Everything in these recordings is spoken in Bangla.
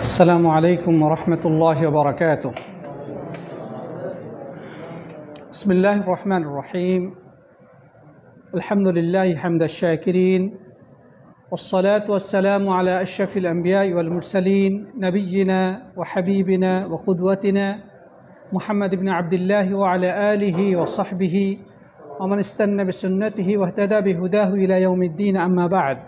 السلام عليكم ورحمة الله وبركاته. بسم الله الرحمن الرحيم. الحمد لله حمد الشاكرين، والصلاة والسلام على أشرف الأنبياء والمرسلين نبينا وحبيبنا وقدوتنا محمد بن عبد الله وعلى آله وصحبه ومن استنى بسنته واهتدى بهداه إلى يوم الدين. أما بعد.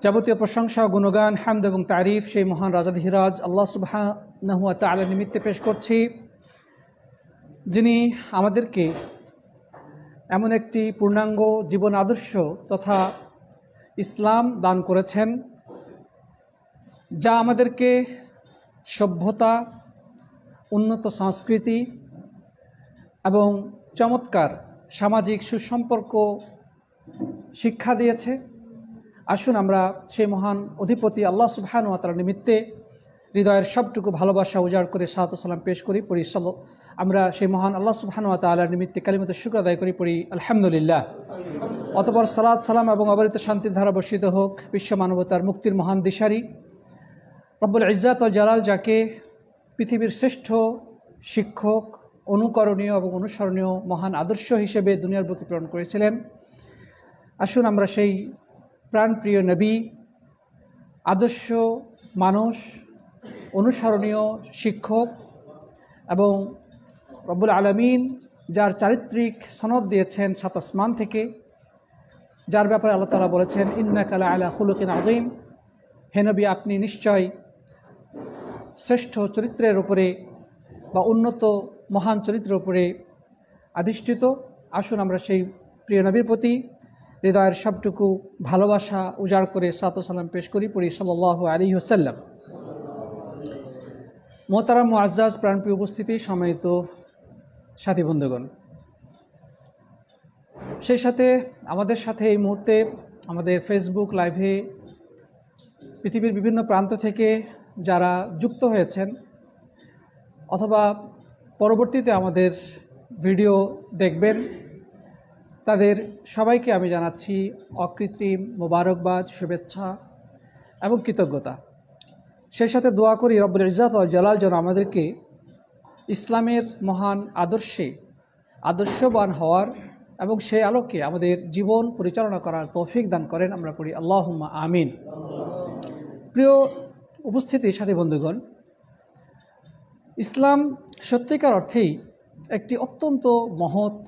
যাবতীয় প্রশংসা, গুণগান, হামদ এবং তারিফ সেই মহান রাজাধিরাজ আল্লাহ সুবহানাহু ওয়া তাআলা নিমিত্তে পেশ করছি, যিনি আমাদেরকে এমন একটি পূর্ণাঙ্গ জীবন আদর্শ তথা ইসলাম দান করেছেন, যা আমাদেরকে সভ্যতা, উন্নত সংস্কৃতি এবং চমৎকার সামাজিক সুসম্পর্ক শিক্ষা দিয়েছে। আসুন আমরা সেই মহান অধিপতি আল্লাহ সুবহানাহু ওয়া তাআলা নিমিত্তে হৃদয়ের সবটুকু ভালোবাসা উজাড় করে সালাত ও সালাম পেশ করি। আমরা সেই মহান আল্লাহ সুবহানাহু ওয়া তাআলার নিমিত্তে কালিমাতুশ শুকর আদায় করি, পড়ি আলহামদুলিল্লাহ। অতঃপর সালাত সালাম এবং অবারিত শান্তির ধারা বর্ষিত হোক বিশ্ব মানবতার মুক্তির মহান দিশারি রব্বুল ইজ্জাত ওয়াল জালাল, যাকে পৃথিবীর শ্রেষ্ঠ শিক্ষক, অনুকরণীয় এবং অনুসরণীয় মহান আদর্শ হিসেবে দুনিয়ার বুকে প্রেরণ করেছিলেন। আসুন আমরা সেই প্রাণপ্রিয় নবী, আদর্শ মানুষ, অনুসরণীয় শিক্ষক এবং রব্বুল আলামিন যার চারিত্রিক সনদ দিয়েছেন সাত আসমান থেকে, যার ব্যাপারে আল্লাহ তাআলা বলেছেন ইন্নাকা লাআলা খুলুকিন আযীম, হে নবী আপনি নিশ্চয় শ্রেষ্ঠ চরিত্রের উপরে বা উন্নত মহান চরিত্রের উপরে আধিষ্ঠিত। আসুন আমরা সেই প্রিয় নবীর প্রতি হৃদয়ের সবটুকু ভালোবাসা উজাড় করে সালাত ও সালাম পেশ করি, পড়ি সাল্লাল্লাহু আলাইহি ওয়াসাল্লাম। মোহতারাম মুআজ্জাজ প্রাণপ্রিয় উপস্থিতি, সম্মানিত সাথী বন্ধুগণ, সেই সাথে আমাদের সাথে এই মুহূর্তে আমাদের ফেসবুক লাইভে পৃথিবীর বিভিন্ন প্রান্ত থেকে যারা যুক্ত হয়েছেন অথবা পরবর্তীতে আমাদের ভিডিও দেখবেন, তাদের সবাইকে আমি জানাচ্ছি অকৃত্রিম মোবারকবাদ, শুভেচ্ছা এবং কৃতজ্ঞতা। সেই সাথে দোয়া করি রব্বুল ইজ্জাত ওয়াল জালাল যেন আমাদেরকে ইসলামের মহান আদর্শবান হওয়ার এবং সেই আলোকে আমাদের জীবন পরিচালনা করার তৌফিক দান করেন। আমরা পড়ি আল্লাহুম্মা আমিন। প্রিয় উপস্থিতি সাথী বন্ধুগণ, ইসলাম সত্যিকার অর্থেই একটি অত্যন্ত মহৎ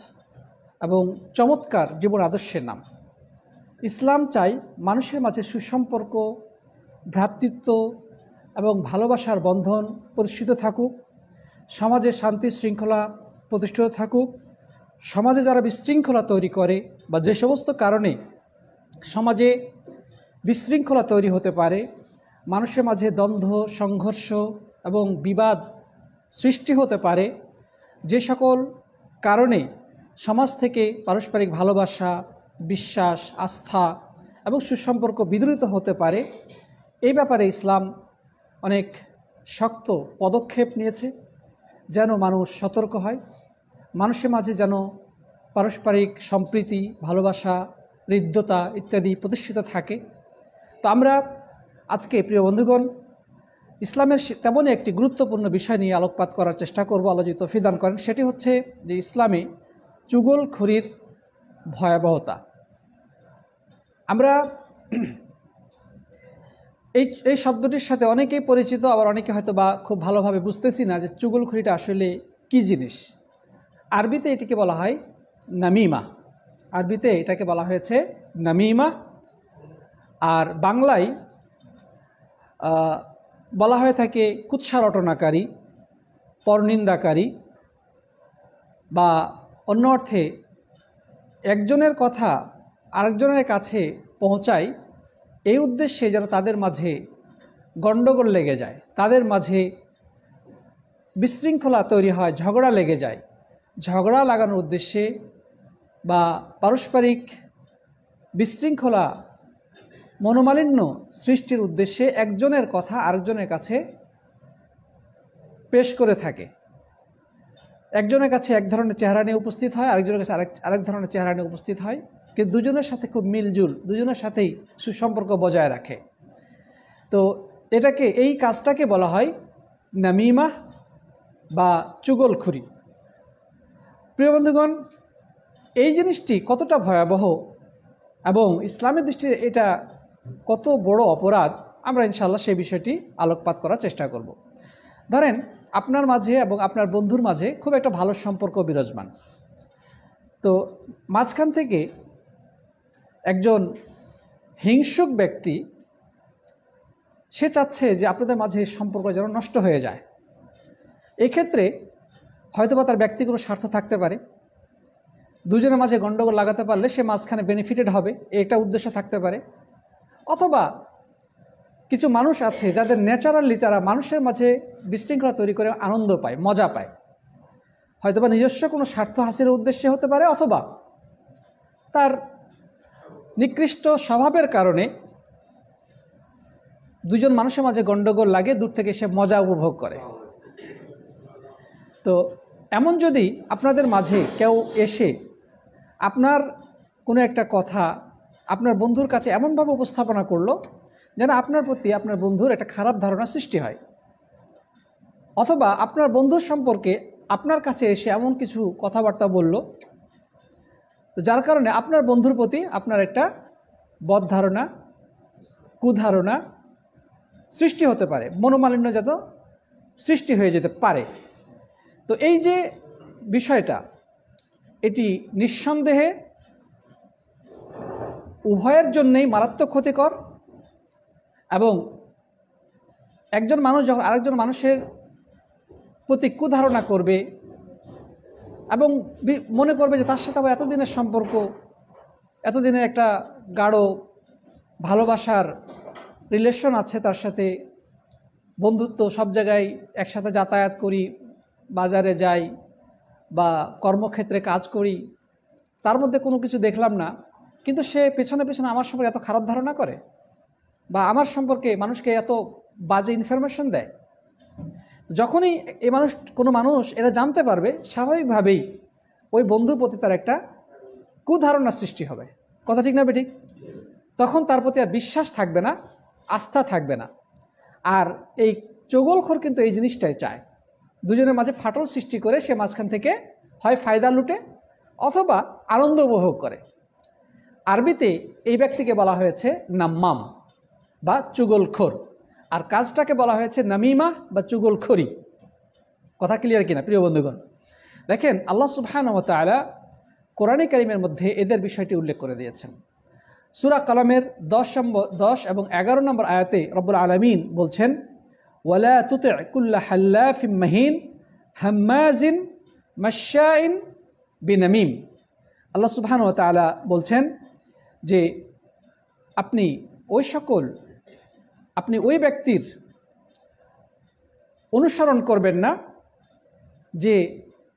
এবং চমৎকার জীবন আদর্শের নাম। ইসলাম চাই মানুষের মাঝে সুসম্পর্ক, ভ্রাতৃত্ব এবং ভালোবাসার বন্ধন প্রতিষ্ঠিত থাকুক, সমাজে শান্তি শৃঙ্খলা প্রতিষ্ঠিত থাকুক। সমাজে যারা বিশৃঙ্খলা তৈরি করে বা যে সমস্ত কারণে সমাজে বিশৃঙ্খলা তৈরি হতে পারে, মানুষের মাঝে দ্বন্দ্ব, সংঘর্ষ এবং বিবাদ সৃষ্টি হতে পারে, যে সকল কারণে সমাজ থেকে পারস্পরিক ভালোবাসা, বিশ্বাস, আস্থা এবং সুসম্পর্ক বিদূরিত হতে পারে, এই ব্যাপারে ইসলাম অনেক শক্ত পদক্ষেপ নিয়েছে যেন মানুষ সতর্ক হয়, মানুষের মাঝে যেন পারস্পরিক সম্প্রীতি, ভালোবাসা, হৃদ্যতা ইত্যাদি প্রতিষ্ঠিত থাকে। তো আমরা আজকে প্রিয় বন্ধুগণ ইসলামের তেমনই একটি গুরুত্বপূর্ণ বিষয় নিয়ে আলোকপাত করার চেষ্টা করব, আল্লাহ যদি তৌফিক দান করেন। সেটি হচ্ছে যে ইসলামে চুগলখড়ির ভয়াবহতা। আমরা এই শব্দটির সাথে অনেকেই পরিচিত, আবার অনেকে হয়তো বা খুব ভালোভাবে বুঝতেছি না যে চুগলখড়িটা আসলে কী জিনিস। আরবিতে এটিকে বলা হয় নামিমা, আরবিতে এটাকে বলা হয়েছে নামিমা, আর বাংলায় বলা হয়ে থাকে কুৎসা রটনাকারী, পরনিন্দাকারী, বা অন্য অর্থে একজনের কথা আরেকজনের কাছে পৌঁছায় এই উদ্দেশ্যে যেন তাদের মাঝে গণ্ডগোল লেগে যায়, তাদের মাঝে বিশৃঙ্খলা তৈরি হয়, ঝগড়া লেগে যায়। ঝগড়া লাগানোর উদ্দেশ্যে বা পারস্পরিক বিশৃঙ্খলা, মনোমালিন্য সৃষ্টির উদ্দেশ্যে একজনের কথা আরেকজনের কাছে পেশ করে থাকে। একজনের কাছে এক ধরনের চেহারা নিয়ে উপস্থিত হয়, আরেকজনের কাছে আরেক ধরনের চেহারা নিয়ে উপস্থিত হয়, কিন্তু দুজনের সাথে খুব মিলজুল, দুজনের সাথেই সুসম্পর্ক বজায় রাখে। তো এই কাজটাকে বলা হয় নামিমা বা চুগলখুরি। প্রিয় বন্ধুগণ, এই জিনিসটি কতটা ভয়াবহ এবং ইসলামের দৃষ্টিতে এটা কত বড় অপরাধ, আমরা ইনশাআল্লাহ সেই বিষয়টি আলোকপাত করার চেষ্টা করব। ধরেন আপনার মাঝে এবং আপনার বন্ধুর মাঝে খুব একটা ভালো সম্পর্ক বিরাজমান, তো মাঝখান থেকে একজন হিংসুক ব্যক্তি সে চাচ্ছে যে আপনাদের মাঝে সম্পর্ক যেন নষ্ট হয়ে যায়। এক্ষেত্রে হয়তোবা তার ব্যক্তিগত স্বার্থ থাকতে পারে, দুজনের মাঝে গণ্ডগোল লাগাতে পারলে সে মাঝখানে বেনিফিটেড হবে, এটা উদ্দেশ্য থাকতে পারে। অথবা কিছু মানুষ আছে যাদের ন্যাচারালি তারা মানুষের মাঝে বিশৃঙ্খলা তৈরি করে আনন্দ পায়, মজা পায়, হয়তোবা নিজস্ব কোনো স্বার্থ হাসিলের উদ্দেশ্যে হতে পারে, অথবা তার নিকৃষ্ট স্বভাবের কারণে দুজন মানুষের মাঝে গণ্ডগোল লাগে, দূর থেকে সে মজা উপভোগ করে। তো এমন যদি আপনাদের মাঝে কেউ এসে আপনার কোনো একটা কথা আপনার বন্ধুর কাছে এমনভাবে উপস্থাপনা করলো যেন আপনার প্রতি আপনার বন্ধুর একটা খারাপ ধারণা সৃষ্টি হয়, অথবা আপনার বন্ধুর সম্পর্কে আপনার কাছে এসে এমন কিছু কথাবার্তা বলল তো যার কারণে আপনার বন্ধুর প্রতি আপনার একটা বদ ধারণা, কুধারণা সৃষ্টি হতে পারে, মনোমালিন্যজাত সৃষ্টি হয়ে যেতে পারে। তো এই যে বিষয়টা, এটি নিঃসন্দেহে উভয়ের জন্যেই মারাত্মক ক্ষতিকর, এবং একজন মানুষ যখন আরেকজন মানুষের প্রতি কুধারণা করবে এবং মনে করবে যে তার সাথে আবার এতদিনের সম্পর্ক, এতদিনের একটা গাঢ় ভালোবাসার রিলেশন আছে, তার সাথে বন্ধুত্ব, সব জায়গায় একসাথে যাতায়াত করি, বাজারে যাই বা কর্মক্ষেত্রে কাজ করি, তার মধ্যে কোনো কিছু দেখলাম না, কিন্তু সে পেছনে পেছনে আমার সম্পর্কে এত খারাপ ধারণা করে বা আমার সম্পর্কে মানুষকে এত বাজে ইনফরমেশন দেয়। যখনই কোনো মানুষ এরা জানতে পারবে, স্বাভাবিকভাবেই ওই বন্ধুর প্রতি তার একটা কুধারণা সৃষ্টি হবে। কথা ঠিক না বেঠিক? তখন তার প্রতি আর বিশ্বাস থাকবে না, আস্থা থাকবে না। আর এই চগলখোর কিন্তু এই জিনিসটাই চায়, দুজনের মাঝে ফাটল সৃষ্টি করে সে মাঝখান থেকে হয় ফায়দা লুটে অথবা আনন্দ উপভোগ করে। আরবিতে এই ব্যক্তিকে বলা হয়েছে নাম্মাম বা চুগলখোর, আর কাজটাকে বলা হয়েছে নামিমা বা চুগলখোরি। কথা ক্লিয়ার কিনা প্রিয় বন্ধুগণ? দেখেন, আল্লাহ সুবহানাহু ওয়া তাআলা কোরআনে কারীমের মধ্যে এদের বিষয়টি উল্লেখ করে দিয়েছেন। সূরা কলমের 10 এবং 11 নম্বর আয়াতে রব্বুল আলামিন বলছেন, ওয়ালা তুতি' কুল্লা হাল্লাফিম মাহিন হাম্মাজিন মাশশাইন বিনামিম। আল্লাহ সুবহানাহু ওয়া তাআলা বলছেন যে আপনি ওই ব্যক্তির অনুসরণ করবেন না যে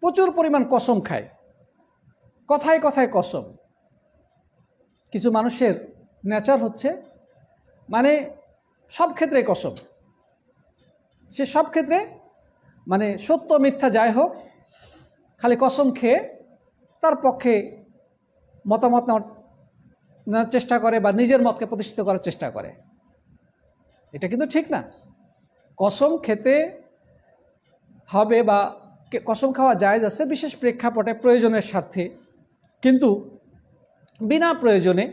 প্রচুর পরিমাণ কসম খায়, কথায় কথায় কসম। কিছু মানুষের নেচার হচ্ছে মানে সব ক্ষেত্রে কসম, সে সব ক্ষেত্রে মানে সত্য মিথ্যা যাই হোক খালি কসম খেয়ে তার পক্ষে মতামত নেওয়ার চেষ্টা করে বা নিজের মতকে প্রতিষ্ঠিত করার চেষ্টা করে। এটা কিন্তু ঠিক না। কসম খেতে হবে বা কসম খাওয়া জায়েজ আছে বিশেষ প্রেক্ষাপটে, প্রয়োজনের স্বার্থে, কিন্তু বিনা প্রয়োজনে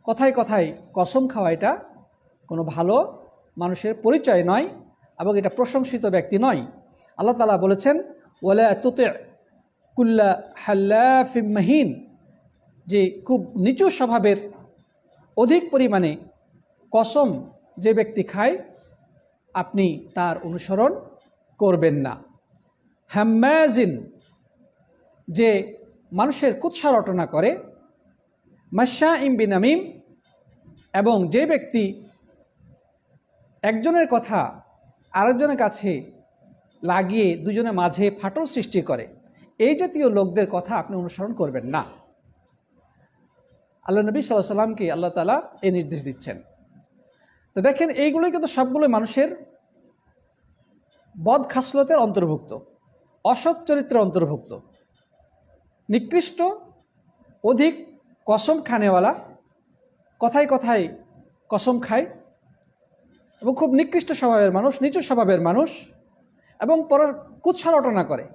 কথায় কথায় কসম খাওয়া এটা কোনো ভালো মানুষের পরিচয় নয় এবং এটা প্রশংসিত ব্যক্তি নয়। আল্লাহ তাআলা বলেছেন, ওয়ালা তুতি' কুল্লা হাল্লাফিম মাহিন, যে খুব নিচু স্বভাবের অধিক পরিমাণে কসম যে ব্যক্তি খায় আপনি তার অনুসরণ করবেন না। হাম্মাজিন, যে মানুষের কুৎসা রটনা করে, মাশশাইম বিনামিম, এবং যে ব্যক্তি একজনের কথা আরেকজনের কাছে লাগিয়ে দুজনের মাঝে ফাটল সৃষ্টি করে, এই জাতীয় লোকদের কথা আপনি অনুসরণ করবেন না। আল্লাহ নবী সাল্লাল্লাহু আলাইহি ওয়াসাল্লামকে আল্লাহ তাআলা এই নির্দেশ দিচ্ছেন। তো দেখেন, এইগুলোই কিন্তু সবগুলো মানুষের বদ খাসলতের অন্তর্ভুক্ত, অসৎ চরিত্রের অন্তর্ভুক্ত। নিকৃষ্ট, অধিক কসম খানেওয়ালা, কথায় কথায় কসম খায়, এবং খুব নিকৃষ্ট স্বভাবের মানুষ, নিচু স্বভাবের মানুষ, এবং পরের কুৎসারটনা করে।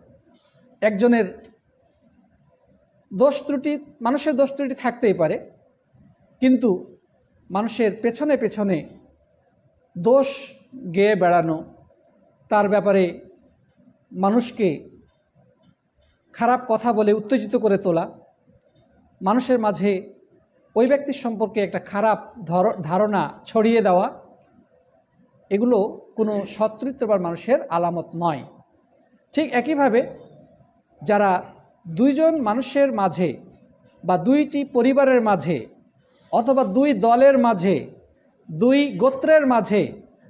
একজনের দোষ ত্রুটি, মানুষের দোষ ত্রুটি থাকতেই পারে, কিন্তু মানুষের পেছনে পেছনে দোষ গেয়ে বেড়ানো, তার ব্যাপারে মানুষকে খারাপ কথা বলে উত্তেজিত করে তোলা, মানুষের মাঝে ওই ব্যক্তির সম্পর্কে একটা খারাপ ধারণা ছড়িয়ে দেওয়া, এগুলো কোনো সৎ চরিত্রবান মানুষের আলামত নয়। ঠিক একইভাবে যারা দুইজন মানুষের মাঝে বা দুইটি পরিবারের মাঝে অথবা দুই দলের মাঝে, দুই গোত্রের মাঝে,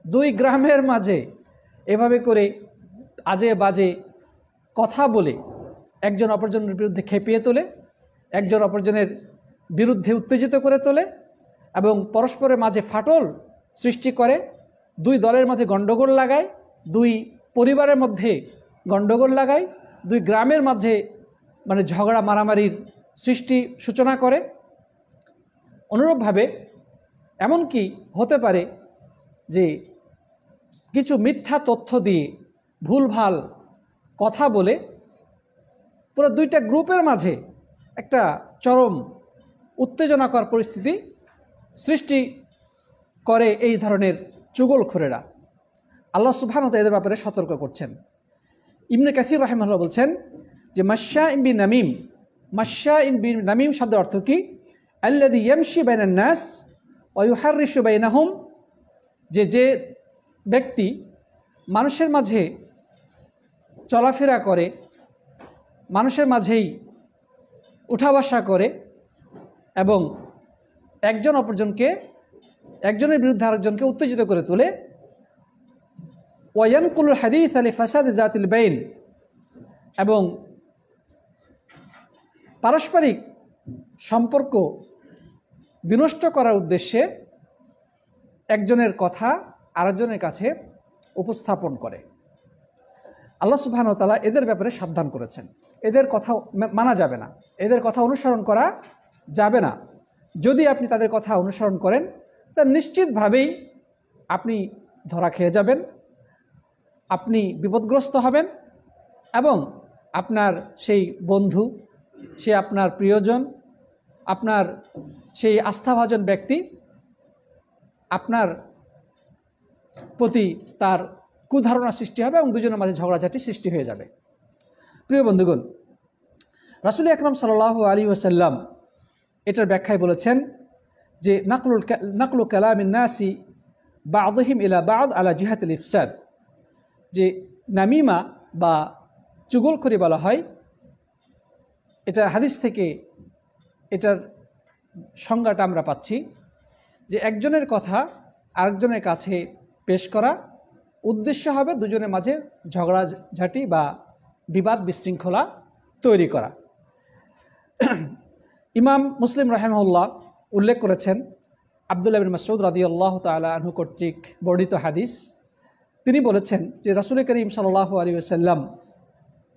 দুই গ্রামের মাঝে এভাবে করে আজে বাজে কথা বলে একজন অপরজনের বিরুদ্ধে খেপিয়ে তোলে, একজন অপরজনের বিরুদ্ধে উত্তেজিত করে তোলে এবং পরস্পরের মাঝে ফাটল সৃষ্টি করে, দুই দলের মধ্যে গণ্ডগোল লাগায়, দুই পরিবারের মধ্যে গণ্ডগোল লাগায়, দুই গ্রামের মাঝে মানে ঝগড়া মারামারির সূচনা করে। অনুরূপভাবে এমনকি হতে পারে যে কিছু মিথ্যা তথ্য দিয়ে ভুলভাল কথা বলে পুরো দুইটা গ্রুপের মাঝে একটা চরম উত্তেজনাকর পরিস্থিতি সৃষ্টি করে এই ধরনের চুগলখোরেরা। আল্লাহ সুবহানাহু ওয়া তাআলা এদের ব্যাপারে সতর্ক করছেন। ইবনে কাসির রাহিমাহুল্লাহ বলছেন যে মাশশাইন বিন নামিম, মাশশাইন বিন নামিম শব্দের অর্থ কি? আল্লাযী ইয়ামশি বাইনান নাস ওয়া ইউহাররিশু বাইনাহুম, যে ব্যক্তি মানুষের মাঝে চলাফেরা করে, মানুষের মাঝেই উঠা বসা করে এবং একজন অপরজনকে, একজনের বিরুদ্ধে আরেকজনকে উত্তেজিত করে তোলে। ওয়ায়ানকুলুল হাদিস আলি ফাসাদ জাতিল বাইন, এবং পারস্পরিক সম্পর্ক বিনষ্ট করার উদ্দেশ্যে একজনের কথা আরেকজনের কাছে উপস্থাপন করে। আল্লাহ সুবহানাহু ওয়া তাআলা এদের ব্যাপারে সাবধান করেছেন। এদের কথা মানা যাবে না, এদের কথা অনুসরণ করা যাবে না। যদি আপনি তাদের কথা অনুসরণ করেন তা নিশ্চিতভাবেই আপনি ধরা খেয়ে যাবেন, আপনি বিপদগ্রস্ত হবেন এবং আপনার সেই বন্ধু, সে আপনার প্রিয়জন, আপনার সেই আস্থাভাজন ব্যক্তি আপনার প্রতি তার কুধারণা সৃষ্টি হবে এবং দুজনের মাঝে ঝগড়াঝাটি সৃষ্টি হয়ে যাবে। প্রিয় বন্ধুগণ, রাসূল আকরাম সাল্লাল্লাহু আলাইহি ওয়াসাল্লাম এটার ব্যাখ্যায় বলেছেন যে নাকলু কালামিন নাসি বা'দিহিম ইলা বা'দ আলা জিহাতিল ইফসাদ, যে নামিমা বা চুগলখড়ি বলা হয়। এটা হাদিস থেকে এটার সংজ্ঞাটা আমরা পাচ্ছি যে একজনের কথা আরেকজনের কাছে পেশ করা, উদ্দেশ্য হবে দুজনের মাঝে ঝগড়াঝাটি বা বিবাদ বিশৃঙ্খলা তৈরি করা। ইমাম মুসলিম রাহিমাহুল্লাহ উল্লেখ করেছেন আব্দুল্লাহ বিন মাসউদ রাদিয়াল্লাহু তাআলা আনহু কর্তৃক বর্ণিত হাদিস। তিনি বলেছেন যে রাসূল করিম সাল্লাল্লাহু আলাইহি ওয়াসাল্লাম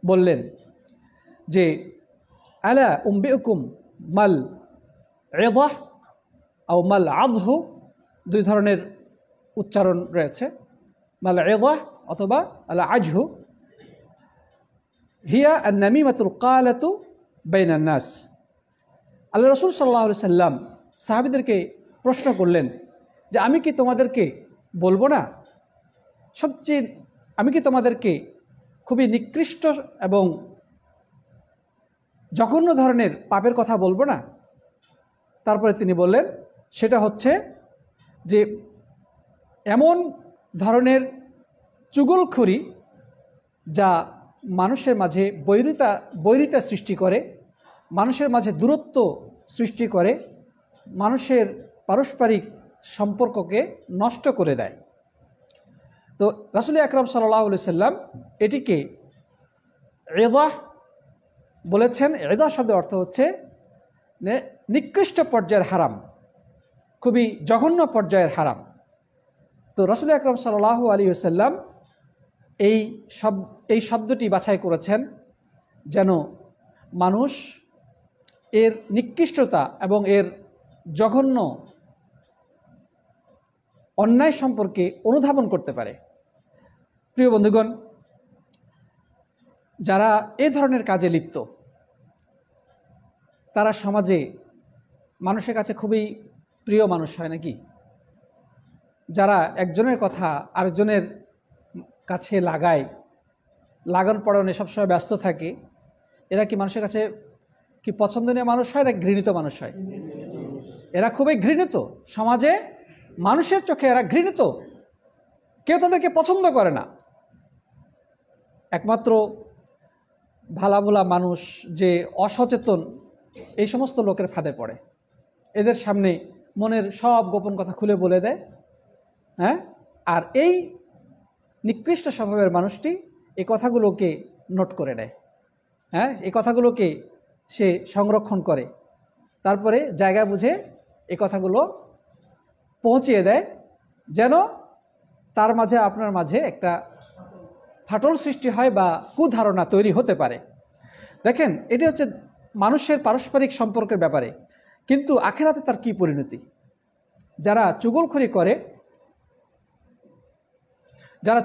বললেন যে আলা উম্বিউকুম মাল ইদাহ আও মাল আযহু, দুই ধরনের উচ্চারণ রয়েছে, মাল ইদাহ অথবা আল আজহু। হিয়া আন-নামিমাতুল কালাতু বাইনান নাস। আল্লাহ রাসূল সাল্লাল্লাহু আলাইহি সাল্লাম সাহাবীদেরকে প্রশ্ন করলেন যে আমি কি তোমাদেরকে বলবো না, আমি কি তোমাদেরকে খুবই নিকৃষ্ট এবং জঘন্য ধরনের পাপের কথা বলবো না? তারপরে তিনি বললেন সেটা হচ্ছে যে এমন ধরনের চুগলখড়ি যা মানুষের মাঝে বৈরিতা সৃষ্টি করে, মানুষের মাঝে দূরত্ব সৃষ্টি করে, মানুষের পারস্পরিক সম্পর্ককে নষ্ট করে দেয়। তো রাসূল আকরাম সাল্লাল্লাহু আলাইহি সাল্লাম এটিকে ইদাহ বলেছেন। ইদাহ শব্দের অর্থ হচ্ছে নিকৃষ্ট পর্যায়ের হারাম, খুবই জঘন্য পর্যায়ের হারাম। তো রাসূল আকরাম সাল্লাল্লাহু আলাইহি ওয়াসাল্লাম এই শব্দটি বাছাই করেছেন যেন মানুষ এর নিকৃষ্টতা এবং এর জঘন্য অন্যায় সম্পর্কে অনুধাবন করতে পারে। প্রিয় বন্ধুগণ, যারা এই ধরনের কাজে লিপ্ত তারা সমাজে মানুষের কাছে খুবই প্রিয় মানুষ হয় নাকি? যারা একজনের কথা আরেকজনের কাছে লাগায়, লাগান পড়ানো সবসময় ব্যস্ত থাকে, এরা কি মানুষের কাছে কি পছন্দনীয় মানুষ হয় না ঘৃণিত মানুষ হয়? এরা খুবই ঘৃণিত। সমাজে মানুষের চোখে এরা ঘৃণিত, কেউ তাদেরকে পছন্দ করে না। একমাত্র ভালাভোলা মানুষ যে অসচেতন, এই সমস্ত লোকের ফাঁদে পড়ে, এদের সামনে মনের সব গোপন কথা খুলে বলে দেয়। হ্যাঁ, আর এই নিকৃষ্ট স্বভাবের মানুষটি এই কথাগুলোকে নোট করে নেয়। হ্যাঁ, এই কথাগুলোকে সে সংরক্ষণ করে, তারপরে জায়গা বুঝে এই কথাগুলো পৌঁছিয়ে দেয়, যেন তার মাঝে আপনার মাঝে একটা ফাটল সৃষ্টি হয় বা কুধারণা তৈরি হতে পারে। দেখেন, এটি হচ্ছে মানুষের পারস্পরিক সম্পর্কের ব্যাপারে, কিন্তু আখিরাতে তার কি পরিণতি? যারা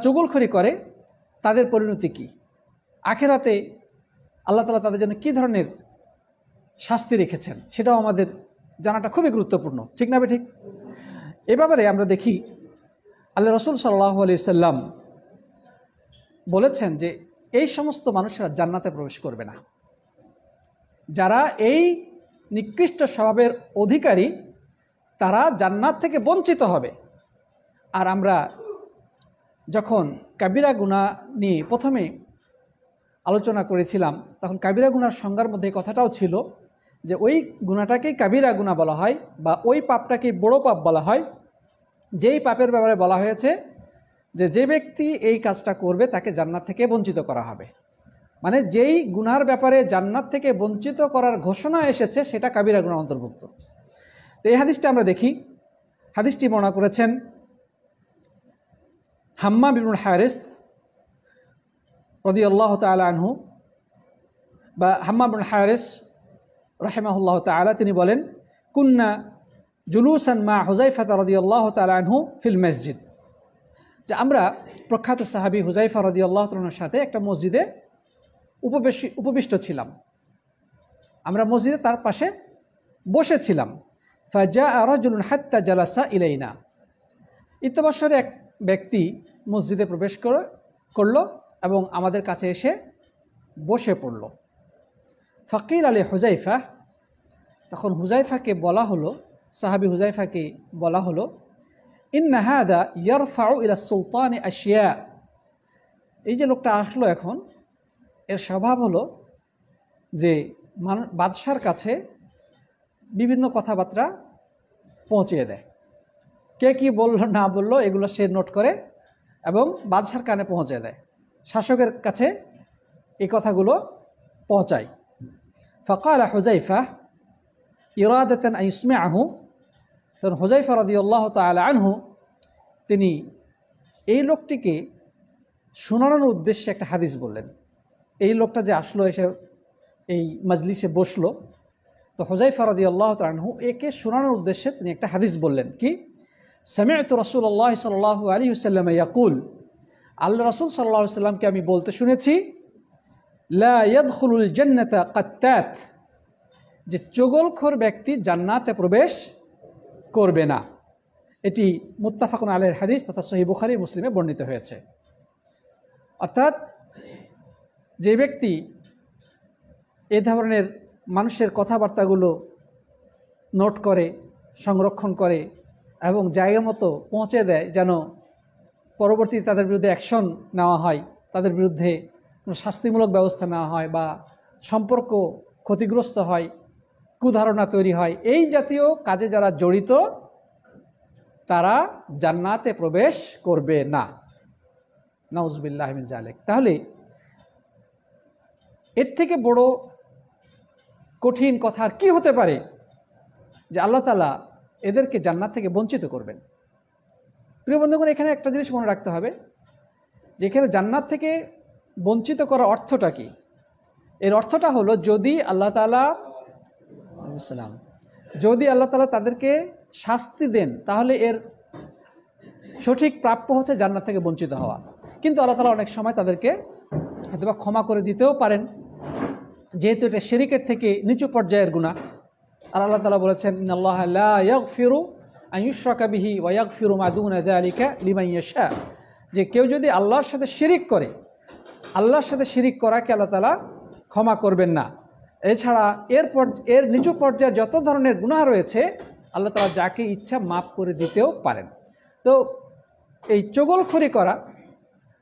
চুগলখড়ি করে তাদের পরিণতি কি? আখিরাতে আল্লাহ তাআলা তাদের জন্য কী ধরনের শাস্তি রেখেছেন সেটাও আমাদের জানাটা খুবই গুরুত্বপূর্ণ, ঠিক না ঠিক? এ ব্যাপারে আমরা দেখি আল্লাহ রসুল সাল্লাল্লাহু আলাইহি সাল্লাম বলেছেন যে এই সমস্ত মানুষরা জান্নাতে প্রবেশ করবে না। যারা এই নিকৃষ্ট স্বভাবের অধিকারী তারা জান্নাত থেকে বঞ্চিত হবে। আর আমরা যখন কাবিরা গুনাহ নিয়ে প্রথমে আলোচনা করেছিলাম, তখন কাবিরা গুনার সংজ্ঞার মধ্যে কথাটাও ছিল যে ওই গুনাহটাকেই কাবিরা গুনাহ বলা হয়, বা ওই পাপটাকেই বড় পাপ বলা হয়, যেই পাপের ব্যাপারে বলা হয়েছে যে ব্যক্তি এই কাজটা করবে তাকে জান্নাত থেকে বঞ্চিত করা হবে। মানে যেই গুনার ব্যাপারে জান্নাত থেকে বঞ্চিত করার ঘোষণা এসেছে সেটা কাবিরা গুনাহ অন্তর্ভুক্ত। তো এই হাদিসটা আমরা দেখি, হাদিসটি বর্ণনা করেছেন হাম্মাম ইবনুল হারিস রাদিয়াল্লাহু তাআলা আনহু, বা হাম্মাম ইবনুল হারিস রাহিমাহুল্লাহ তাআলা, তিনি বলেন কুন্না জুলুসান মা হুযায়ফা রাদিয়াল্লাহু তাআলা আনহু ফিল মসজিদ, যে আমরা প্রখ্যাত সাহাবী হুযায়ফা রাদিয়াল্লাহু তাআলার সাথে একটা মসজিদে উপবিষ্ট ছিলাম। আমরা মসজিদে তার পাশে বসেছিলাম। ফাজাআ রাজুলুন হাত্তা জালাসা ইলাইনা, ইতবসরে এক ব্যক্তি মসজিদে প্রবেশ করল এবং আমাদের কাছে এসে বসে পড়ল। ফাকিল আলী হুযায়ফা, তখন হুযায়ফাকে বলা হলো, সাহাবী হুযায়ফাকে বলা হলো, ইন্না হাদা ইয়ারফাউ ইলা সুলতানি আশিয়া, এই যে লোকটা আসলো এখন, এর স্বভাব হলো যে বাদশার কাছে বিভিন্ন কথাবার্তা পৌঁছিয়ে দেয়। কে কি বললো না বললো এগুলো সে নোট করে এবং বাদশার কানে পৌঁছে দেয়, শাসকের কাছে এই কথাগুলো পৌঁছায়। ফাকালা হুযায়ফা ইরাদাতান আন ইসমাআহু, তখন হুযায়ফা রাদিয়াল্লাহু তাআলা আনহু তিনি এই লোকটিকে শোনানোর উদ্দেশ্যে একটা হাদিস বললেন। এই লোকটা যে আসলো, এসে এই মজলিসে বসলো, তো হুযায়ফা রাদিয়াল্লাহু তাআলা আনহু একে শোনানোর উদ্দেশ্যে তিনি একটা হাদিস বললেন। কি? সামি'তু রাসূলুল্লাহ সাল্লাল্লাহু আলাইহি ওয়াসাল্লাম ইয়াকুল, আল্লাহ রাসূল সাল্লাল্লাহু আলাইহি ওয়াসাল্লামকে আমি বলতে শুনেছি, লা ইয়াদখুলুল জান্নাতা কাত্তাত, যে চগলখোর ব্যক্তি জান্নাতে প্রবেশ করবে না। এটি মুত্তাফাকুন আলাইহির হাদিস তথা সহিহ বুখারী মুসলিমে বর্ণিত হয়েছে। অর্থাৎ যে ব্যক্তি এ ধরনের মানুষের কথাবার্তাগুলো নোট করে, সংরক্ষণ করে এবং জায়গা মতো পৌঁছে দেয়, যেন পরবর্তীতে তাদের বিরুদ্ধে অ্যাকশন নেওয়া হয়, তাদের বিরুদ্ধে কোনো শাস্তিমূলক ব্যবস্থা নেওয়া হয় বা সম্পর্ক ক্ষতিগ্রস্ত হয়, কুধারণা তৈরি হয়, এই জাতীয় কাজে যারা জড়িত তারা জান্নাতে প্রবেশ করবে না। নাউযুবিল্লাহি মিন যালিক। তাহলে এর থেকে বড় কঠিন কথা আর কি হতে পারে যে আল্লাহ তাআলা এদেরকে জান্নাত থেকে বঞ্চিত করবেন? প্রিয় বন্ধুগণ, এখানে একটা জিনিস মনে রাখতে হবে যে এখানে জান্নাত থেকে বঞ্চিত করার অর্থটা কি? এর অর্থটা হলো যদি আল্লাহ তাআলা তাদেরকে শাস্তি দেন, তাহলে এর সঠিক প্রাপ্য হচ্ছে জান্নাত থেকে বঞ্চিত হওয়া। কিন্তু আল্লাহ তাআলা অনেক সময় তাদেরকে হয়তোবা ক্ষমা করে দিতেও পারেন, যেহেতু এটা শিরকের থেকে নিচু পর্যায়ের গুনাহ। আর আল্লাহ তাআলা বলেছেন, ইন্নাল্লাহা লা ইয়াগফিরু আন ইউশরাকা বিহি ওয়া ইয়াগফিরু মা দুনা যালিকা লিমান ইয়াশা, যে কেউ যদি আল্লাহর সাথে শিরিক করে, আল্লাহর সাথে শিরিক করাকে আল্লাহ তাআলা ক্ষমা করবেন না। এছাড়া এর নিচু পর্যায়ের যত ধরনের গুনাহ রয়েছে আল্লাহ তাআলা যাকে ইচ্ছা মাফ করে দিতেও পারেন। তো এই চগলখড়ি করা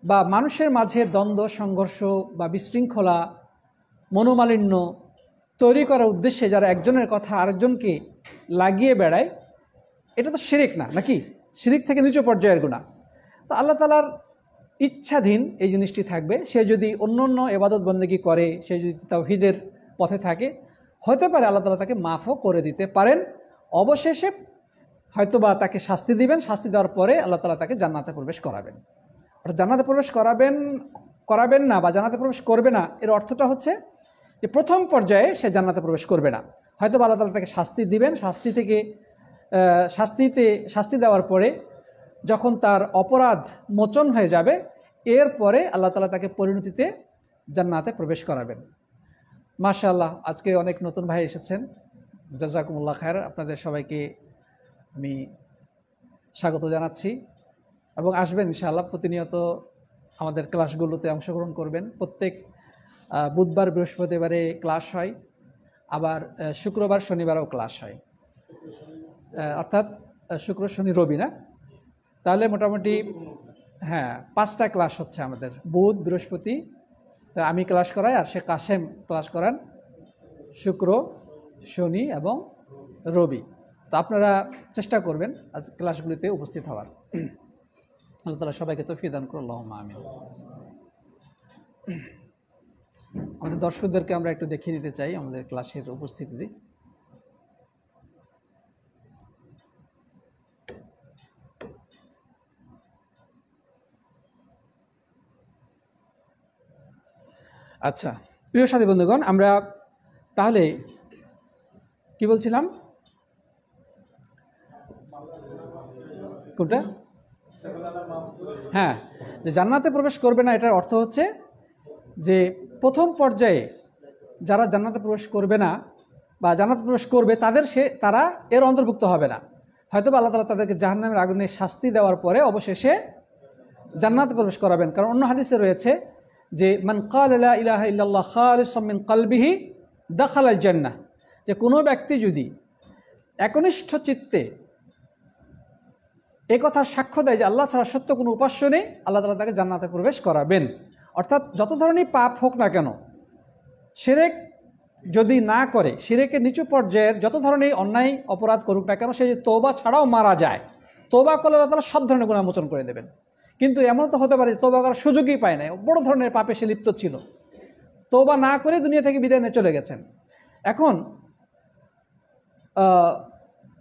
বা মানুষের মাঝে দ্বন্দ্ব, সংঘর্ষ বা বিশৃঙ্খলা, মনোমালিন্য তৈরি করার উদ্দেশ্যে যারা একজনের কথা আরেকজনকে লাগিয়ে বেড়ায়, এটা তো শিরিক না, নাকি? শিরিক থেকে নিচু পর্যায়ের গুনাহ। তো আল্লাহ তাআলার ইচ্ছাধীন এই জিনিসটি থাকবে। সে যদি অন্য অন্য ইবাদত বন্দেগী করে, সে যদি তাওহীদের পথে থাকে, হতে পারে আল্লাহ তাআলা তাকে মাফও করে দিতে পারেন। অবশেষে হয়তোবা তাকে শাস্তি দিবেন, শাস্তি দেওয়ার পরে আল্লাহ তাআলা তাকে জান্নাতে প্রবেশ করাবেন। অর্থাৎ জান্নাতে প্রবেশ করাবেন না বা জান্নাতে প্রবেশ করবে না, এর অর্থটা হচ্ছে যে প্রথম পর্যায়ে সে জান্নাতে প্রবেশ করবে না। হয়তোবা আল্লাহ তাআলা তাকে শাস্তি দিবেন, শাস্তি দেওয়ার পরে যখন তার অপরাধ মোচন হয়ে যাবে, এরপরে আল্লাহ তাআলা তাকে পরিণতিতে জান্নাতে প্রবেশ করাবেন। মাশাআল্লাহ, আজকে অনেক নতুন ভাই এসেছেন, জাযাকুমুল্লাহ খায়র। আপনাদের সবাইকে আমি স্বাগত জানাচ্ছি এবং আসবেন ইনশাআল্লাহ। প্রতিনিয়ত আমাদের ক্লাসগুলোতে অংশগ্রহণ করবেন। প্রত্যেক বুধবার, বৃহস্পতিবারে ক্লাস হয়, আবার শুক্রবার, শনিবারও ক্লাস হয়, অর্থাৎ শুক্র, শনি, রবি না? তাহলে মোটামুটি 5টা ক্লাস হচ্ছে আমাদের। বুধ, বৃহস্পতি তা আমি ক্লাস করাই, আর শেখ কাশেম ক্লাস করান শুক্র, শনি এবং রবি। তো আপনারা চেষ্টা করবেন আজ ক্লাসগুলিতে উপস্থিত হওয়ার। আল্লাহ তাআলা সবাইকে তৌফিক দান করুন, আল্লাহুম্মা আমিন। আমাদের দর্শকদেরকে আমরা একটু দেখিয়ে দিতে চাই আমাদের ক্লাসের উপস্থিতি। আচ্ছা, প্রিয় সাথী বন্ধুগণ, আমরা তাহলে কি বলছিলাম? কোনটা? হ্যাঁ, যে জান্নাতে প্রবেশ করবে না, এটার অর্থ হচ্ছে যে প্রথম পর্যায়ে যারা জান্নাতে প্রবেশ করবে না বা জান্নাতে প্রবেশ করবে তারা এর অন্তর্ভুক্ত হবে না। হয়তো আল্লাহ তাআলা তাদেরকে জাহান্নামের আগুনে শাস্তি দেওয়ার পরে অবশেষে জান্নাতে প্রবেশ করাবেন। কারণ অন্য হাদিসে রয়েছে যে মান ক্বালা লা ইলাহা ইল্লাল্লাহ খালিসাম মিন কলবিহি দাখালাল জান্নাহ, যে কোনো ব্যক্তি যদি একনিষ্ঠ চিত্তে এই কথার সাক্ষ্য দেয় যে আল্লাহ ছাড়া সত্য কোনো উপাস্য নেই, আল্লাহ তাআলা তাকে জান্নাতে প্রবেশ করাবেন। অর্থাৎ যত ধরনের পাপ হোক না কেন, শিরক যদি না করে, শিরকের নিচু পর্যায়ের যত ধরনের অন্যায় অপরাধ করুক না কেন, সে যদি তওবা ছাড়াও মারা যায়, তওবা করলে আল্লাহ তাআলা সব ধরনের গুনাহ মোচন করে দেবেন। কিন্তু এমন তো হতে পারে তওবা করার সুযোগই পায় না, বড় ধরনের পাপে সে লিপ্ত ছিল, তওবা না করে দুনিয়া থেকে বিদায় নিয়ে চলে গেছেন। এখন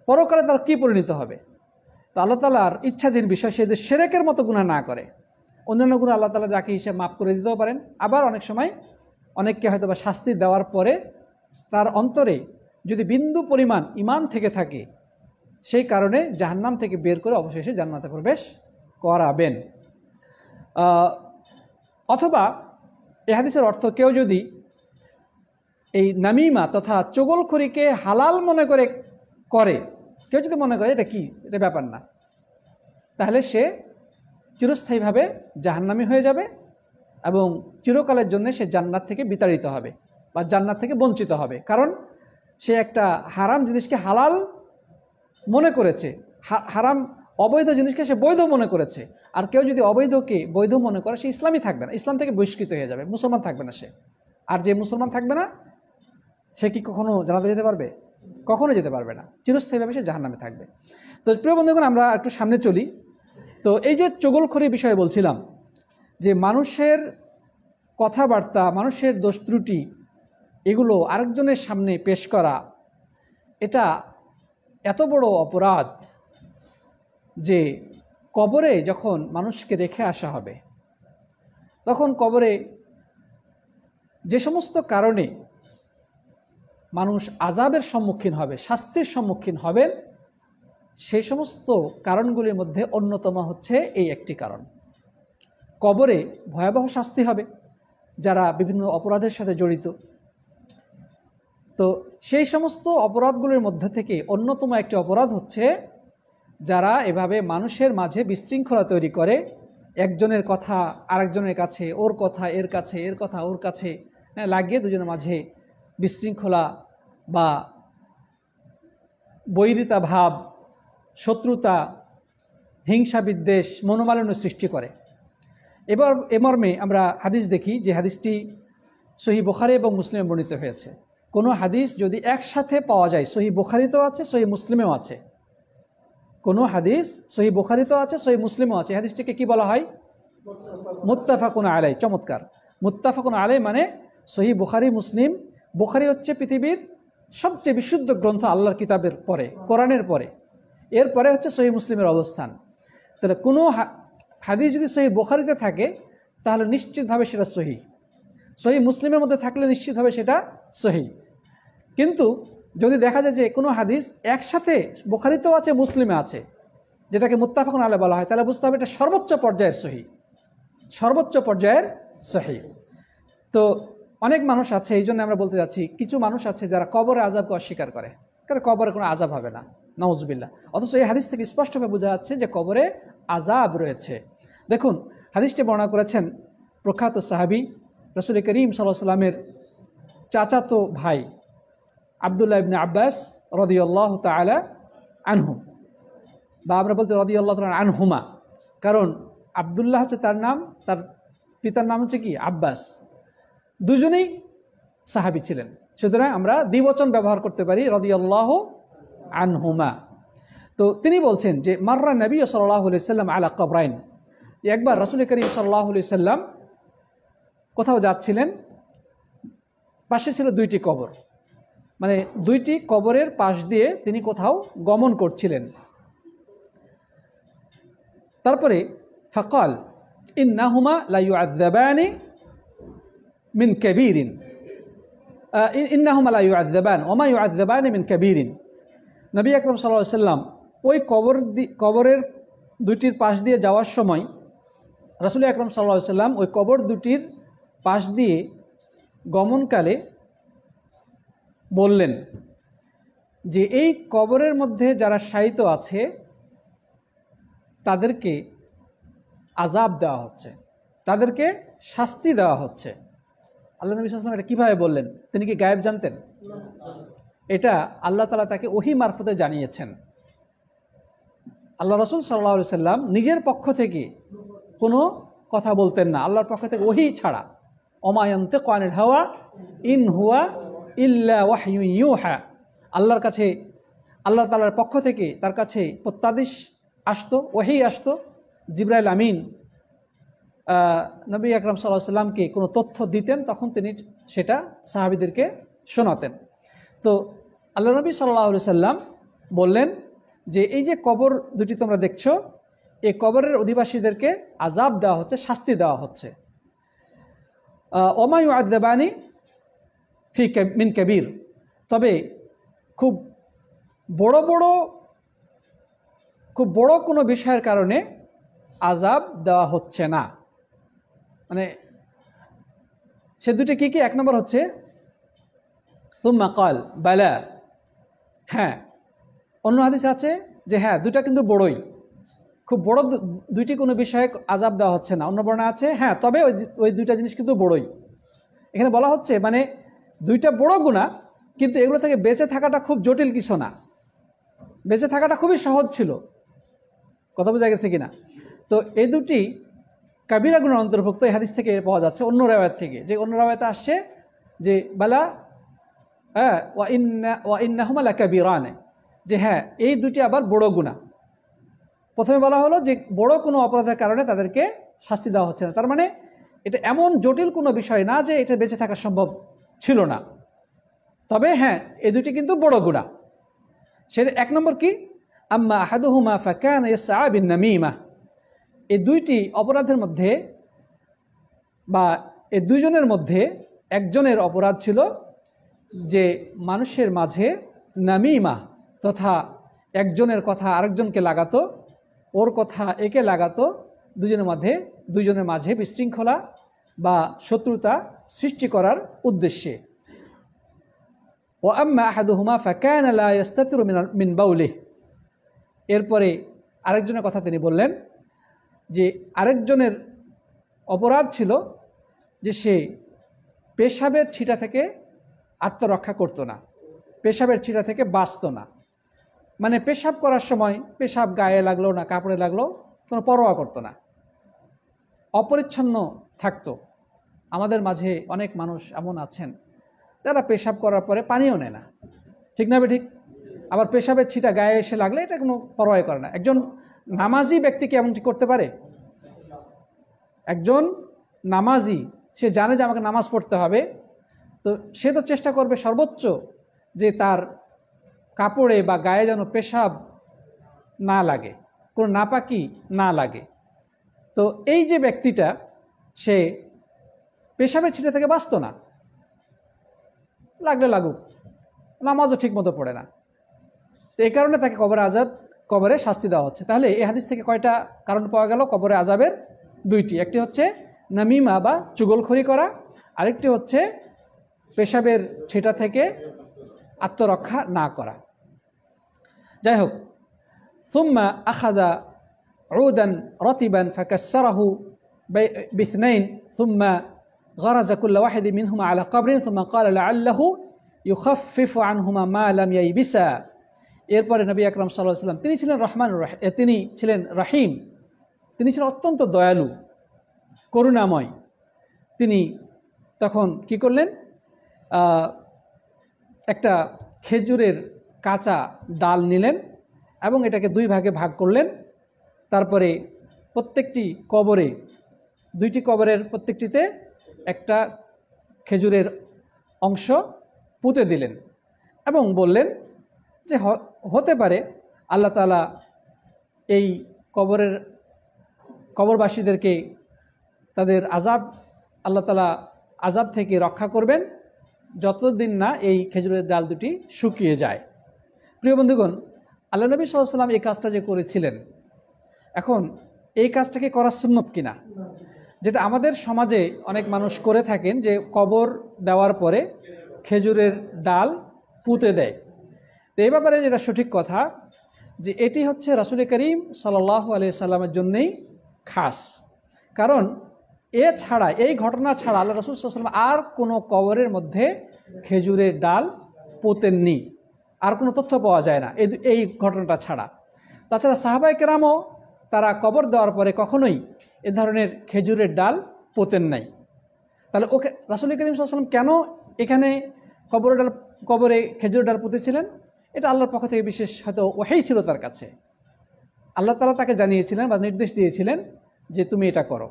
পরকালে তার কী পরিণত হবে? তো আল্লাহ তাআলার ইচ্ছাধীন বিষয়, সে যদি শিরকের মতো গুনাহ না করে, অন্যান্য গুনাহ আল্লাহ তাআলা যাকে হিসেবে মাফ করে দিতেও পারেন। আবার অনেক সময় অনেককে হয়তো বা শাস্তি দেওয়ার পরে তার অন্তরে যদি বিন্দু পরিমাণ ঈমান থেকে থাকে, সেই কারণে জাহান্নাম থেকে বের করে অবশেষে জান্নাতে প্রবেশ করাবেন। অথবা এই হাদিসের অর্থ, কেউ যদি এই নামিমা তথা চগলখড়িকে হালাল মনে করে, কেউ যদি মনে করে এটা কি, এটা ব্যাপার না, তাহলে সে চিরস্থায়ীভাবে জাহান্নামী হয়ে যাবে এবং চিরকালের জন্য সে জান্নাত থেকে বিতাড়িত হবে বা জান্নাত থেকে বঞ্চিত হবে। কারণ সে একটা হারাম জিনিসকে হালাল মনে করেছে, হারাম অবৈধ জিনিসকে সে বৈধ মনে করেছে। আর কেউ যদি অবৈধকে বৈধ মনে করে, সে ইসলামই থাকবে না, ইসলাম থেকে বহিষ্কৃত হয়ে যাবে, মুসলমান থাকবে না সে। আর যে মুসলমান থাকবে না, সে কি কখনো জান্নাতে যেতে পারবে? কখনো যেতে পারবে না, চিরস্থায়ীভাবে সে জাহান্নামে থাকবে। তো প্রিয় বন্ধুগণ, আমরা একটু সামনে চলি। তো এই যে চগলখড়ির বিষয়ে বলছিলাম, যে মানুষের কথাবার্তা, মানুষের দোষ ত্রুটি, এগুলো আরেকজনের সামনে পেশ করা, এটা এত বড় অপরাধ যে কবরে যখন মানুষকে রেখে আসা হবে, তখন কবরে যে সমস্ত কারণে মানুষ আযাবের সম্মুখীন হবে, শাস্তির সম্মুখীন হবেন, সেই সমস্ত কারণগুলির মধ্যে অন্যতম হচ্ছে এই একটি কারণ। কবরে ভয়াবহ শাস্তি হবে যারা বিভিন্ন অপরাধের সাথে জড়িত। তো সেই সমস্ত অপরাধগুলির মধ্যে থেকে অন্যতম একটি অপরাধ হচ্ছে যারা এভাবে মানুষের মাঝে বিশৃঙ্খলা তৈরি করে, একজনের কথা আরেকজনের কাছে, ওর কথা এর কাছে, এর কথা ওর কাছে লাগিয়ে দুজনের মাঝে বিশৃঙ্খলা বা বৈরিতা ভাব, শত্রুতা, হিংসা বিদ্বেষ, মনোমালিন্য সৃষ্টি করে। এবার এ মর্মে আমরা হাদিস দেখি যে হাদিসটি সহিহ বুখারী এবং মুসলিমে বর্ণিত হয়েছে। কোনো হাদিস যদি একসাথে পাওয়া যায়, সহিহ বুখারীতেও আছে, সহিহ মুসলিমেও আছে, কোনো হাদিস সহিহ বুখারীতেও আছে, সহিহ মুসলিমেও আছে, হাদিসটিকে কি বলা হয়? মুত্তাফাকুন আলাই। চমৎকার। মুত্তাফাকুন আলাই মানে সহিহ বুখারী মুসলিম। বুখারী হচ্ছে পৃথিবীর সবচেয়ে বিশুদ্ধ গ্রন্থ আল্লাহর কিতাবের পরে, কোরআনের পরে, এরপরে হচ্ছে সহিহ মুসলিমের অবস্থান। তাহলে কোনো হাদিস যদি সহিহ বুখারীতে থাকে তাহলে নিশ্চিতভাবে সেটা সহিহ, সহিহ মুসলিমের মধ্যে থাকলে নিশ্চিতভাবে সেটা সহিহ। কিন্তু যদি দেখা যায় যে কোনো হাদিস একসাথে বুখারীতেও আছে, মুসলিমে আছে, যেটাকে মুত্তাফাকুন আলাইহি বলা হয়, তাহলে বুঝতে হবে এটা সর্বোচ্চ পর্যায়ের সহিহ, সর্বোচ্চ পর্যায়ের সহিহ। তো অনেক মানুষ আছে, এই জন্য আমরা বলতে যাচ্ছি, কিছু মানুষ আছে যারা কবরে আযাবকে অস্বীকার করে, কারণ কবরে কোনো আযাব হবে না, নাউজুবিল্লাহ। অথচ এই হাদিস থেকে স্পষ্টভাবে বোঝা যাচ্ছে যে কবরে আযাব রয়েছে। দেখুন, হাদিসটি বর্ণনা করেছেন প্রখ্যাত সাহাবী রাসূল করিম সাল্লাল্লাহু আলাইহি ওয়াসাল্লামের চাচাতো ভাই আব্দুল্লাহ ইবনে আব্বাস রাদিয়াল্লাহু তাআলা আনহু, বা আমরা বলতে রাদিয়াল্লাহু তাআলা আনহুমা, কারণ আব্দুল্লাহ হচ্ছে তার নাম, তার পিতার নাম হচ্ছে কি? আব্বাস। দুজনেই সাহাবী ছিলেন, সুতরাং আমরা দ্বিবচন ব্যবহার করতে পারি, রাদিয়াল্লাহু আনহুমা। তো তিনি বলছেন যে মাররা নবী সাল্লাল্লাহু আলাইহি সাল্লাম আলা কবরাইন, যে একবার রাসূল করিম সাল্লাল্লাহু আলাইহি সাল্লাম কোথাও যাচ্ছিলেন, পাশে ছিল দুইটি কবর, মানে দুইটি কবরের পাশ দিয়ে তিনি কোথাও গমন করছিলেন। তারপরে ফাকাল ইন্নাহুমা লা ইউআযাবানি মিন কাবীরিন, ইন্নাহুমা লা ইউআযাবান ওয়া মা ইউআযাবানি মিন কাবীরিন। নবী আকরাম সাল্লাল্লাহু আলাইহি সাল্লাম ওই কবরের দুটির পাশ দিয়ে যাওয়ার সময় রাসূল আকরাম সাল্লাল্লাহু আলাইহি সাল্লাম ওই কবর দুটির পাশ দিয়ে গমনকালে বললেন যে এই কবরের মধ্যে যারা শায়িত আছে তাদেরকে আযাব দেওয়া হচ্ছে, তাদেরকে শাস্তি দেওয়া হচ্ছে। আল্লাহ নবী সাল্লাল্লাহু আলাইহি ওয়াসাল্লাম এটা কীভাবে বললেন? তিনি কি গায়েব জানতেন? এটা আল্লাহ তাআলা তাকে ওহী মারফতে জানিয়েছেন। আল্লাহ রাসূল সাল্লাল্লাহু আলাইহি সাল্লাম নিজের পক্ষ থেকে কোনো কথা বলতেন না, আল্লাহর পক্ষ থেকে ওহী ছাড়া। ওমা ইয়ানতিকু আনিল হাওয়া ইন হুয়া ইল্লা ওয়াহয়ুন ইউহা। আল্লাহর কাছে, আল্লাহ তাআলার পক্ষ থেকে তার কাছে প্রত্যাদেশ আসতো, ওহী আসতো। জিবরাইল আমিন নবী আকরাম সাল্লাল্লাহু আলাইহি সাল্লামকে কোনো তথ্য দিতেন, তখন তিনি সেটা সাহাবীদেরকে শোনাতেন। তো আল্লাহ নবী সাল্লাল্লাহু আলাইহি সাল্লাম বললেন যে এই যে কবর দুটি তোমরা দেখছো, এই কবরের অধিবাসীদেরকে আযাব দেওয়া হচ্ছে, শাস্তি দেওয়া হচ্ছে। ওমা ইউআযাবানি ফি মিন কাবীর, তবে খুব বড় কোনো বিষয়ের কারণে আযাব দেওয়া হচ্ছে না। মানে সে দুটি কি কি? এক নম্বর হচ্ছে সুম্মা ক্বাল বালা, হ্যাঁ। অন্য হাদিস আছে যে হ্যাঁ দুটা কিন্তু বড়ই, খুব বড় দুইটি কোনো বিষয়ে আযাব দেওয়া হচ্ছে না। অন্য বর্ণনা আছে হ্যাঁ তবে ওই দুইটা জিনিস কিন্তু বড়ই। এখানে বলা হচ্ছে মানে দুইটা বড় গুনাহ, কিন্তু এগুলো থেকে বেঁচে থাকাটা খুব জটিল কিছু না, বেঁচে থাকাটা খুবই সহজ ছিল। কথা বোঝা গেছে কিনা? তো এই দুটি কাবিরা গুনার অন্তর্ভুক্ত এই হাদিস থেকে পাওয়া যাচ্ছে। অন্য রাওয়ায়াত থেকে, যে অন্য রাওয়ায়াতে আসছে যে বালা ওয়া ইন্নাহুমা লাকাবিরান, যে হ্যাঁ এই দুটি আবার বড় গুনাহ। প্রথমে বলা হলো যে বড় কোনো অপরাধের কারণে তাদেরকে শাস্তি দেওয়া হচ্ছে না, তার মানে এটা এমন জটিল কোনো বিষয় না যে এটা বেঁচে থাকা সম্ভব ছিল না। তবে হ্যাঁ এই দুটি কিন্তু বড় গুনাহ। সেটা এক নম্বর কি? আম্মা আহাদুহুমা ফাকানা ইয়াসআ বিন নামিমা, এই দুইটি অপরাধের মধ্যে বা এই দুইজনের মধ্যে একজনের অপরাধ ছিল যে মানুষের মাঝে নামিমা তথা একজনের কথা আরেকজনকে লাগাতো, ওর কথা একে লাগাতো, দুজনের মাঝে বিশৃঙ্খলা বা শত্রুতা সৃষ্টি করার উদ্দেশ্যে। ওয়াম্মা আহাদুহুমা ফাকানা লা ইস্তাতিরু মিন বাউলিহি, এরপরে আরেকজনের কথা তিনি বললেন যে আরেকজনের অপরাধ ছিল যে সে পেশাবের ছিটা থেকে আত্মরক্ষা করতো না, পেশাবের ছিটা থেকে বাঁচত না। মানে পেশাব করার সময় পেশাব গায়ে লাগলো না কাপড়ে লাগলো কোনো পরোয়া করতো না, অপরিচ্ছন্ন থাকতো। আমাদের মাঝে অনেক মানুষ এমন আছেন যারা পেশাব করার পরে পানিও নেয় না, ঠিক না ঠিক? আবার পেশাবের ছিটা গায়ে এসে লাগলে এটা কোনো পরোয়া করে না। একজন নামাজি ব্যক্তিকে এমনটি করতে পারে? একজন নামাজি সে জানে যে আমাকে নামাজ পড়তে হবে, তো সে তো চেষ্টা করবে সর্বোচ্চ যে তার কাপড়ে বা গায়ে যেন পেশাব না লাগে, কোনো নাপাকি না লাগে। তো এই যে ব্যক্তিটা সে পেশাবের ছিটা থেকে বাঁচত না, লাগলে লাগুক, নামাজও ঠিক মতো পড়ে না, তো এই কারণে তাকে কবরে শাস্তি দেওয়া হচ্ছে। তাহলে এই হাদিস থেকে কয়টা কারণ পাওয়া গেল কবরে আযাবের? দুইটি। একটি হচ্ছে নামিমা বা চুগলখড়ি করা, আরেকটি হচ্ছে পেশাবের ছিটা থেকে আত্মরক্ষা না করা। যাই হোক, সুম্মা আখাযা উদান রাতিবান ফাকাসসারাহু বিথনাইন সুম্মা غرز كل واحد منهما على قبر ثم قال لعله يخفف عنهما ما لم ييبسا। এরপরে নবী আকরাম সাল্লাল্লাহু আলাইহি ওয়াসাল্লাম তিনি ছিলেন তিনি ছিলেন রহিম, তিনি ছিলেন অত্যন্ত দয়ালু করুণাময়। তিনি তখন কি করলেন, একটা খেজুরের কাঁচা ডাল নিলেন এবং এটাকে দুই ভাগে ভাগ করলেন। তারপরে প্রত্যেকটি কবরে, দুইটি কবরের প্রত্যেকটিতে একটা খেজুরের অংশ পুঁতে দিলেন এবং বললেন যে হতে পারে আল্লাহ তাআলা এই কবরবাসীদেরকে তাদের আল্লাহ তাআলা আযাব থেকে রক্ষা করবেন যতদিন না এই খেজুরের ডাল দুটি শুকিয়ে যায়। প্রিয় বন্ধুগণ, আল্লাহ নবী সাল্লাল্লাহু আলাইহি ওয়াসাল্লাম এই কাজটা যে করেছিলেন, এখন এই কাজটাকে করা সুন্নত কিনা, যেটা আমাদের সমাজে অনেক মানুষ করে থাকেন যে কবর দেওয়ার পরে খেজুরের ডাল পুঁতে দেয়। তো এই ব্যাপারে যেটা সঠিক কথা যে এটি হচ্ছে রাসূল করিম সাল্লাল্লাহু আলাইহি সাল্লামের জন্যই খাস। কারণ এই ঘটনা ছাড়া আল্লাহ রাসূল সাল্লাল্লাহু আলাইহি ওয়াসাল্লাম আর কোনো কবরের মধ্যে খেজুরের ডাল পোতেননি, আর কোনো তথ্য পাওয়া যায় না এই ঘটনাটা ছাড়া। তাছাড়া সাহাবায়ে কেরামও তারা কবর দেওয়ার পরে কখনোই এ ধরনের খেজুরের ডাল পোতেন নাই। তাহলে রাসূল করিম সাল্লাল্লাহু আলাইহি ওয়াসাল্লাম কেন এখানে কবরে খেজুরের ডাল পুঁতেছিলেন? এটা আল্লাহর পক্ষ থেকে বিশেষ হয়তো ওহী ছিল তার কাছে, আল্লাহ তাআলা তাকে জানিয়েছিলেন বা নির্দেশ দিয়েছিলেন যে তুমি এটা করো।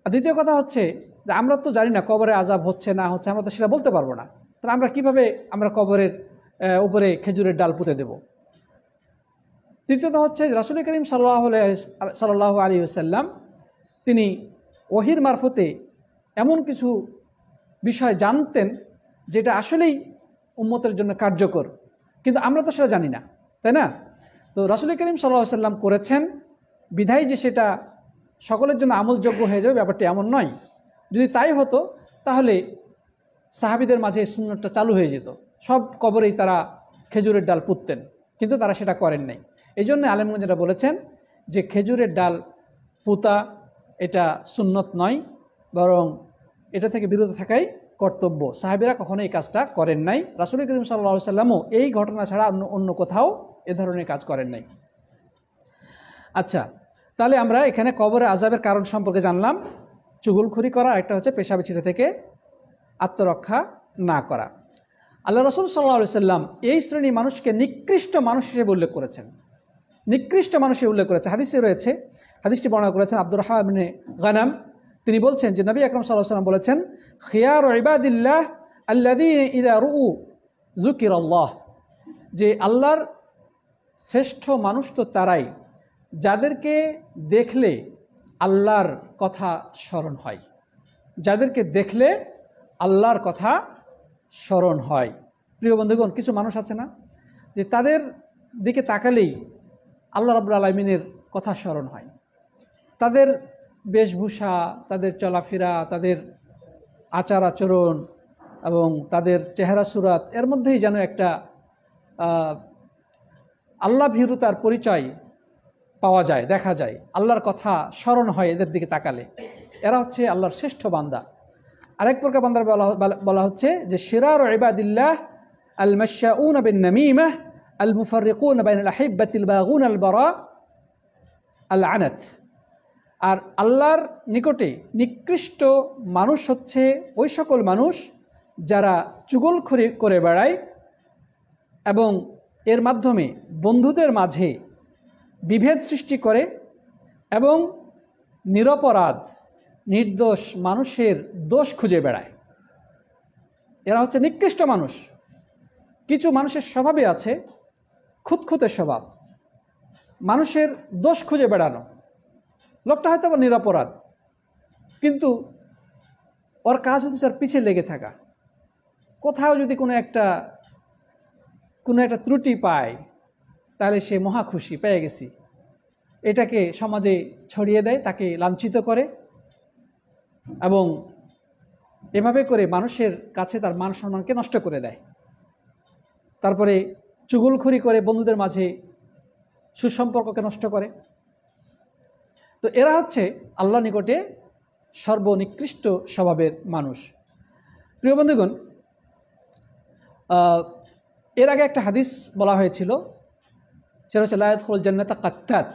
আর দ্বিতীয় কথা হচ্ছে যে আমরা তো জানি না কবরে আযাব হচ্ছে না হচ্ছে, আমরা তো সেটা বলতে পারবো না। তাহলে আমরা কিভাবে কবরের উপরে খেজুরের ডাল পুঁতে দেব? তৃতীয়ত হচ্ছে রাসূল করিম সাল্লাল্লাহু আলাইহি ওয়াসাল্লাম তিনি ওহীর মারফতে এমন কিছু বিষয় জানতেন যেটা আসলেই উম্মতের জন্য কার্যকর, কিন্তু আমরা তো সেটা জানি না, তাই না? তো রাসূল করিম সাল্লাল্লাহু আলাইহি ওয়াসাল্লাম করেছেন বিধায় যে সেটা সকলের জন্য আমলযোগ্য হয়ে যাবে, ব্যাপারটি এমন নয়। যদি তাই হতো তাহলে সাহাবীদের মাঝে এই সুন্নতটা চালু হয়ে যেত, সব কবরেই তারা খেজুরের ডাল পুঁততেন, কিন্তু তারা সেটা করেন নাই। এই জন্য আলেমগণ যেটা বলেছেন যে খেজুরের ডাল পুঁতা এটা সুন্নত নয়, বরং এটা থেকে বিরত থাকাই কর্তব্য। সাহাবীরা কখনো এই কাজটা করেন নাই, রাসূল করিম সাল্লাল্লাহু আলাইহি ওয়াসাল্লামও এই ঘটনা ছাড়া অন্য কোথাও এ ধরনের কাজ করেন নাই। আচ্ছা, তাহলে আমরা এখানে কবরে আযাবের কারণ সম্পর্কে জানলাম, চুগলখড়ি করা, একটা হচ্ছে পেশাবের ছিটা থেকে আত্মরক্ষা না করা। আল্লাহ রাসূল সাল্লাল্লাহু আলাইহি ওয়াসাল্লাম এই শ্রেণী মানুষকে নিকৃষ্ট মানুষ হিসেবে উল্লেখ করেছেন, নিকৃষ্ট মানুষ হিসেবে উল্লেখ করেছে। হাদিসে রয়েছে, হাদিসটি বর্ণনা করেছেন আব্দুর রাহমান ইবনে গানাম। তিনি বলছেন যে নবী আকরাম সাল্লাল্লাহু আলাইহি ওয়াসাল্লাম বলেছেন, খিয়ারু ইবাদিল্লাহ আল্লাযীনা ইযা রুউ যুকিরাল্লাহ, যে আল্লাহর শ্রেষ্ঠ মানুষ তো তারাই যাদেরকে দেখলে আল্লাহর কথা স্মরণ হয়, যাদেরকে দেখলে আল্লাহর কথা স্মরণ হয়। প্রিয় বন্ধুগণ, কিছু মানুষ আছে না যে তাদের দিকে তাকালেই আল্লাহ রাব্বুল আলামিনের কথা স্মরণ হয়। তাদের বেশভূষা, তাদের চলাফেরা, তাদের আচার আচরণ এবং তাদের চেহারা সুরাত, এর মধ্যেই যেন একটা আল্লাহ ভীরুতার পরিচয় পাওয়া যায়, দেখা যায়। আল্লাহর কথা স্মরণ হয় এদের দিকে তাকালে। এরা হচ্ছে আল্লাহর শ্রেষ্ঠ বান্দা। আরেক প্রকার বান্দার বলা হচ্ছে যে শিরার ইবাদিল্লাহ আল মাশাউন বিন নামিমাহ আল মুফাররিকুন বাইনাল আহিব্বাতিল বাগুন আল বারা আল আনাত। আর আল্লাহর নিকটে নিকৃষ্ট মানুষ হচ্ছে ওই সকল মানুষ যারা চুগলখড়ি করে বেড়ায় এবং এর মাধ্যমে বন্ধুদের মাঝে বিভেদ সৃষ্টি করে এবং নিরপরাধ নির্দোষ মানুষের দোষ খুঁজে বেড়ায়। এরা হচ্ছে নিকৃষ্ট মানুষ। কিছু মানুষের স্বভাবে আছে খুঁতখুঁতে স্বভাব, মানুষের দোষ খুঁজে বেড়ানো। লোকটা হয়তো বা নিরপরাধ, কিন্তু ওর কাজ হচ্ছে তার পিছিয়ে লেগে থাকা। কোথাও যদি কোনো একটা ত্রুটি পায় তাহলে সে মহা খুশি, পেয়ে গেছি। এটাকে সমাজে ছড়িয়ে দেয়, তাকে লাঞ্ছিত করে এবং এভাবে করে মানুষের কাছে তার মান সম্মানকে নষ্ট করে দেয়। তারপরে চুগলখড়ি করে বন্ধুদের মাঝে সুসম্পর্ককে নষ্ট করে। তো এরা হচ্ছে আল্লাহ নিকটে সর্বনিকৃষ্ট স্বভাবের মানুষ। প্রিয় বন্ধুগণ, এর আগে একটা হাদিস বলা হয়েছিল, সেটা হচ্ছে লা ইয়াদখুলুল জান্নাতা কাত্তাত।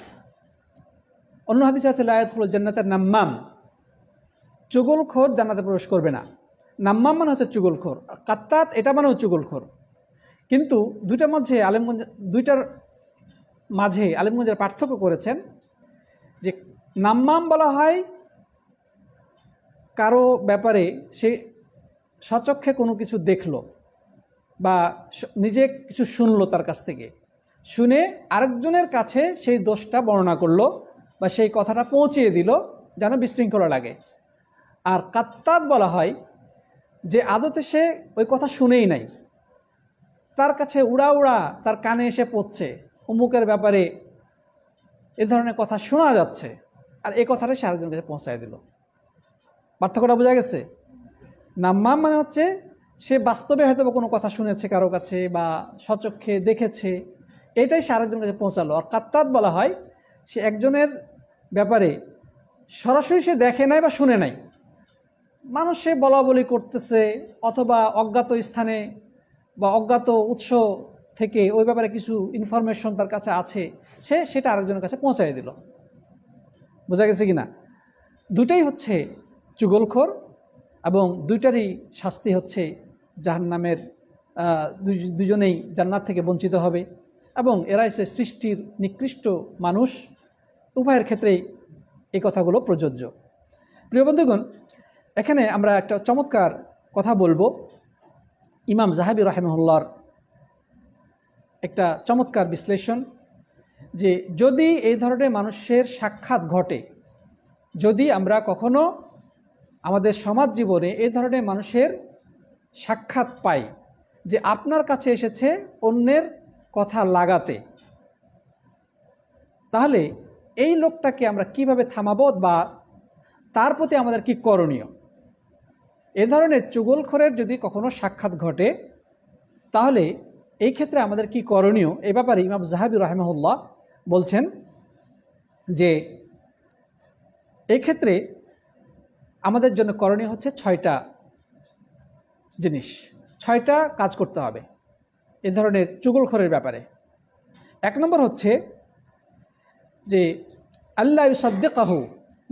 অন্য হাদিসে আছে লা ইয়াদখুলুল জান্নাতা নাম্মাম। চুগলখোর জান্নাতে প্রবেশ করবে না। নাম্মাম মানে হচ্ছে চুগলখোর, আর কাত্তাত এটা মানেও চুগলখোর। কিন্তু দুইটার মাঝে আলেমগঞ্জের পার্থক্য করেছেন যে নাম্মাম বলা হয় কারো ব্যাপারে সে স্বচক্ষে কোনো কিছু দেখলো বা নিজে কিছু শুনলো, তার কাছ থেকে শুনে আরেকজনের কাছে সেই দোষটা বর্ণনা করলো বা সেই কথাটা পৌঁছিয়ে দিল যেন বিশৃঙ্খলা লাগে। আর কাত্তাত বলা হয় যে আদতে সে ওই কথা শুনেই নাই, তার কাছে উড়া উড়া তার কানে এসে পড়ছে, অমুকের ব্যাপারে এ ধরনের কথা শোনা যাচ্ছে, আর এই কথাটা সে আরেকজনের কাছে পৌঁছায় দিল। পার্থক্যটা বোঝা গেছে? নাম্মাম মানে হচ্ছে সে বাস্তবে হয়তো কোনো কথা শুনেছে কারো কাছে বা স্বচক্ষে দেখেছে, এটাই সে আরেকজনের কাছে পৌঁছালো। আর কাত্তাত বলা হয় সে একজনের ব্যাপারে সরাসরি সে দেখে নাই বা শুনে নাই, মানুষ সে বলা বলি করতেছে অথবা অজ্ঞাত স্থানে বা অজ্ঞাত উৎস থেকে ওই ব্যাপারে কিছু ইনফরমেশন তার কাছে আছে, সে সেটা আরেকজনের কাছে পৌঁছায় দিল। বোঝা গেছে কি না? দুটাই হচ্ছে চুগলখোর এবং দুইটারই শাস্তি হচ্ছে জাহান্নামের। দুজনেই জান্নাত থেকে বঞ্চিত হবে এবং এরা এসে সৃষ্টির নিকৃষ্ট মানুষ। উভয়ের ক্ষেত্রেই এই কথাগুলো প্রযোজ্য। প্রিয় বন্ধুগণ, এখানে আমরা একটা চমৎকার কথা বলবো। ইমাম যাহাবী রাহিমাহুল্লাহর একটা চমৎকার বিশ্লেষণ, যে যদি এই ধরনের মানুষের সাক্ষাৎ ঘটে, যদি আমরা কখনো আমাদের সমাজ জীবনে এই ধরনের মানুষের সাক্ষাৎ পাই যে আপনার কাছে এসেছে অন্যের কথা লাগাতে, তাহলে এই লোকটাকে আমরা কিভাবে থামাবো বা তার প্রতি আমাদের কি করণীয়? এ ধরনের চুগলখোরের যদি কখনো সাক্ষাৎ ঘটে তাহলে এই ক্ষেত্রে আমাদের কি করণীয়, এ ব্যাপারে ইমাম যাহাবী রাহিমাহুল্লাহ বলছেন যে এই ক্ষেত্রে আমাদের জন্য করণীয় হচ্ছে 6টা জিনিস, 6টা কাজ করতে হবে এ ধরনের চুগলখোরের ব্যাপারে। 1 নম্বর হচ্ছে যে আল্লা ইউসাদ্দিকাহু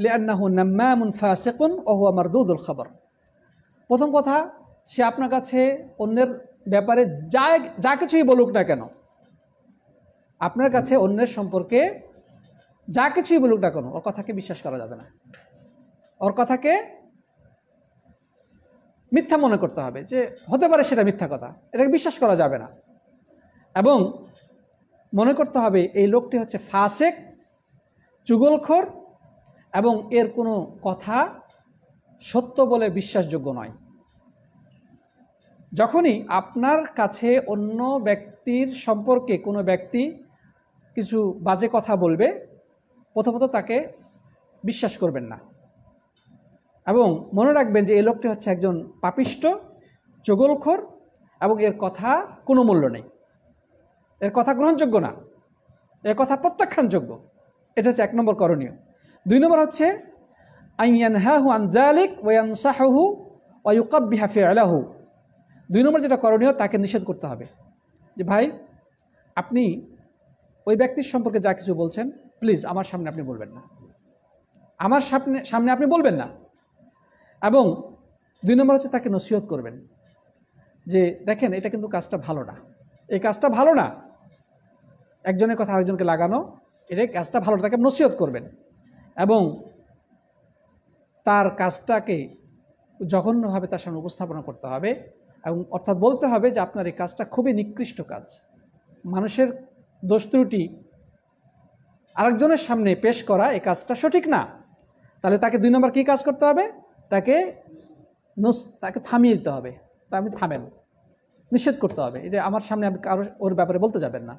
লিআন্নাহু নাম্মামুন ফাসিকুন ওয়া হুয়া মারদুদুল খবর। প্রথম কথা, সে আপনার কাছে অন্যের ব্যাপারে যা কিছুই বলুক না কেন, আপনার কাছে অন্যের সম্পর্কে যা কিছুই বলুক না কেন, ওর কথাকে বিশ্বাস করা যাবে না। ওর কথাকে মিথ্যা মনে করতে হবে, যে হতে পারে সেটা মিথ্যা কথা, এটাকে বিশ্বাস করা যাবে না। এবং মনে করতে হবে এই লোকটি হচ্ছে ফাসেক, চুগলখোর, এবং এর কোনো কথা সত্য বলে বিশ্বাসযোগ্য নয়। যখনই আপনার কাছে অন্য ব্যক্তির সম্পর্কে কোনো ব্যক্তি কিছু বাজে কথা বলবে, প্রথমত তাকে বিশ্বাস করবেন না এবং মনে রাখবেন যে এই লোকটি হচ্ছে একজন পাপিষ্ট, চগলখোর এবং এর কথা কোনো মূল্য নেই, এর কথা গ্রহণযোগ্য না, এর কথা প্রত্যাখ্যানযোগ্য। এটা হচ্ছে 1 নম্বর করণীয়। 2 নম্বর হচ্ছে আইয়ানহাহু আন যালিক ওয়া ইয়ানসাহুহু ওয়া ইউকাব্বিহা ফি'লাহু। 2 নম্বর যেটা করণীয়, তাকে নিষেধ করতে হবে যে ভাই আপনি ওই ব্যক্তির সম্পর্কে যা কিছু বলছেন প্লিজ আমার সামনে আপনি বলবেন না, আমার সামনে আপনি বলবেন না। এবং 2 নম্বর হচ্ছে তাকে নসিহত করবেন যে দেখেন এটা কিন্তু কাজটা ভালো না, এই কাজটা ভালো না, একজনের কথা আরেকজনকে লাগানো, এটা কাজটা ভালো না, তাকে নসিহত করবেন এবং তার কাজটাকে জঘন্যভাবে তার সামনে উপস্থাপনা করতে হবে এবং অর্থাৎ বলতে হবে যে আপনার এই কাজটা খুবই নিকৃষ্ট কাজ, মানুষের দোষ ত্রুটি আরেকজনের সামনে পেশ করা এই কাজটা সঠিক না। তাহলে তাকে 2 নম্বর কী কাজ করতে হবে, তাকে থামিয়ে দিতে হবে, তা আপনি থামেন, নিষেধ করতে হবে, এটা আমার সামনে আপনি কারো ওর ব্যাপারে বলতে যাবেন না।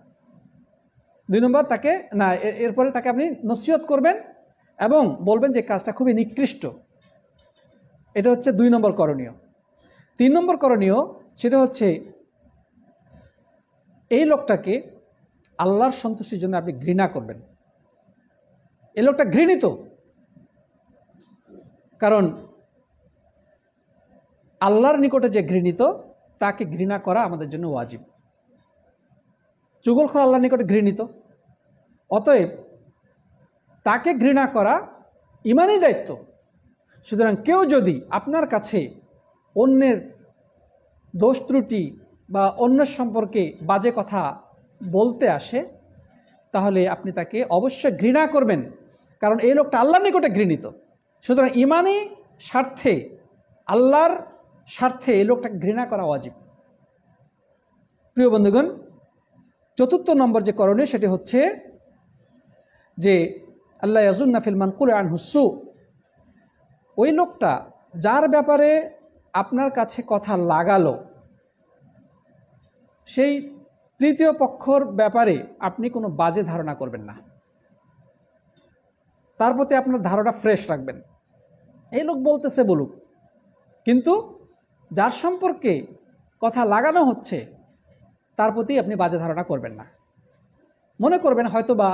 2 নম্বর তাকে না, এরপরে তাকে আপনি নসিহত করবেন এবং বলবেন যে কাজটা খুবই নিকৃষ্ট। এটা হচ্ছে 2 নম্বর করণীয়। 3 নম্বর করণীয় সেটা হচ্ছে এই লোকটাকে আল্লাহর সন্তুষ্টির জন্য আপনি ঘৃণা করবেন। এই লোকটা ঘৃণিত, কারণ আল্লাহর নিকটে যে ঘৃণিত তাকে ঘৃণা করা আমাদের জন্য ওয়াজিব। চুগলখোর আল্লাহর নিকটে ঘৃণিত, অতএব তাকে ঘৃণা করা ইমানি দায়িত্ব। সুতরাং কেউ যদি আপনার কাছে অন্যের দোষ ত্রুটি বা অন্যের সম্পর্কে বাজে কথা বলতে আসে, তাহলে আপনি তাকে অবশ্যই ঘৃণা করবেন, কারণ এই লোকটা আল্লাহর নিকটে ঘৃণিত। সুতরাং ইমানি স্বার্থে, আল্লাহর স্বার্থে এই লোকটাকে ঘৃণা করা ওয়াজিব। প্রিয় বন্ধুগণ, 4 নম্বর যে করণীয় সেটি হচ্ছে যে আল্লাহ ইয়াজুন্না ফিল মানকুল আনহু সু, ওই লোকটা যার ব্যাপারে আপনার কাছে কথা লাগালো সেই তৃতীয় পক্ষর ব্যাপারে আপনি কোনো বাজে ধারণা করবেন না, তার প্রতি আপনার ধারণা ফ্রেশ রাখবেন। এই লোক বলতেছে বলুক, কিন্তু যার সম্পর্কে কথা লাগানো হচ্ছে তার প্রতি আপনি বাজে ধারণা করবেন না। মনে করবেন হয়তো বা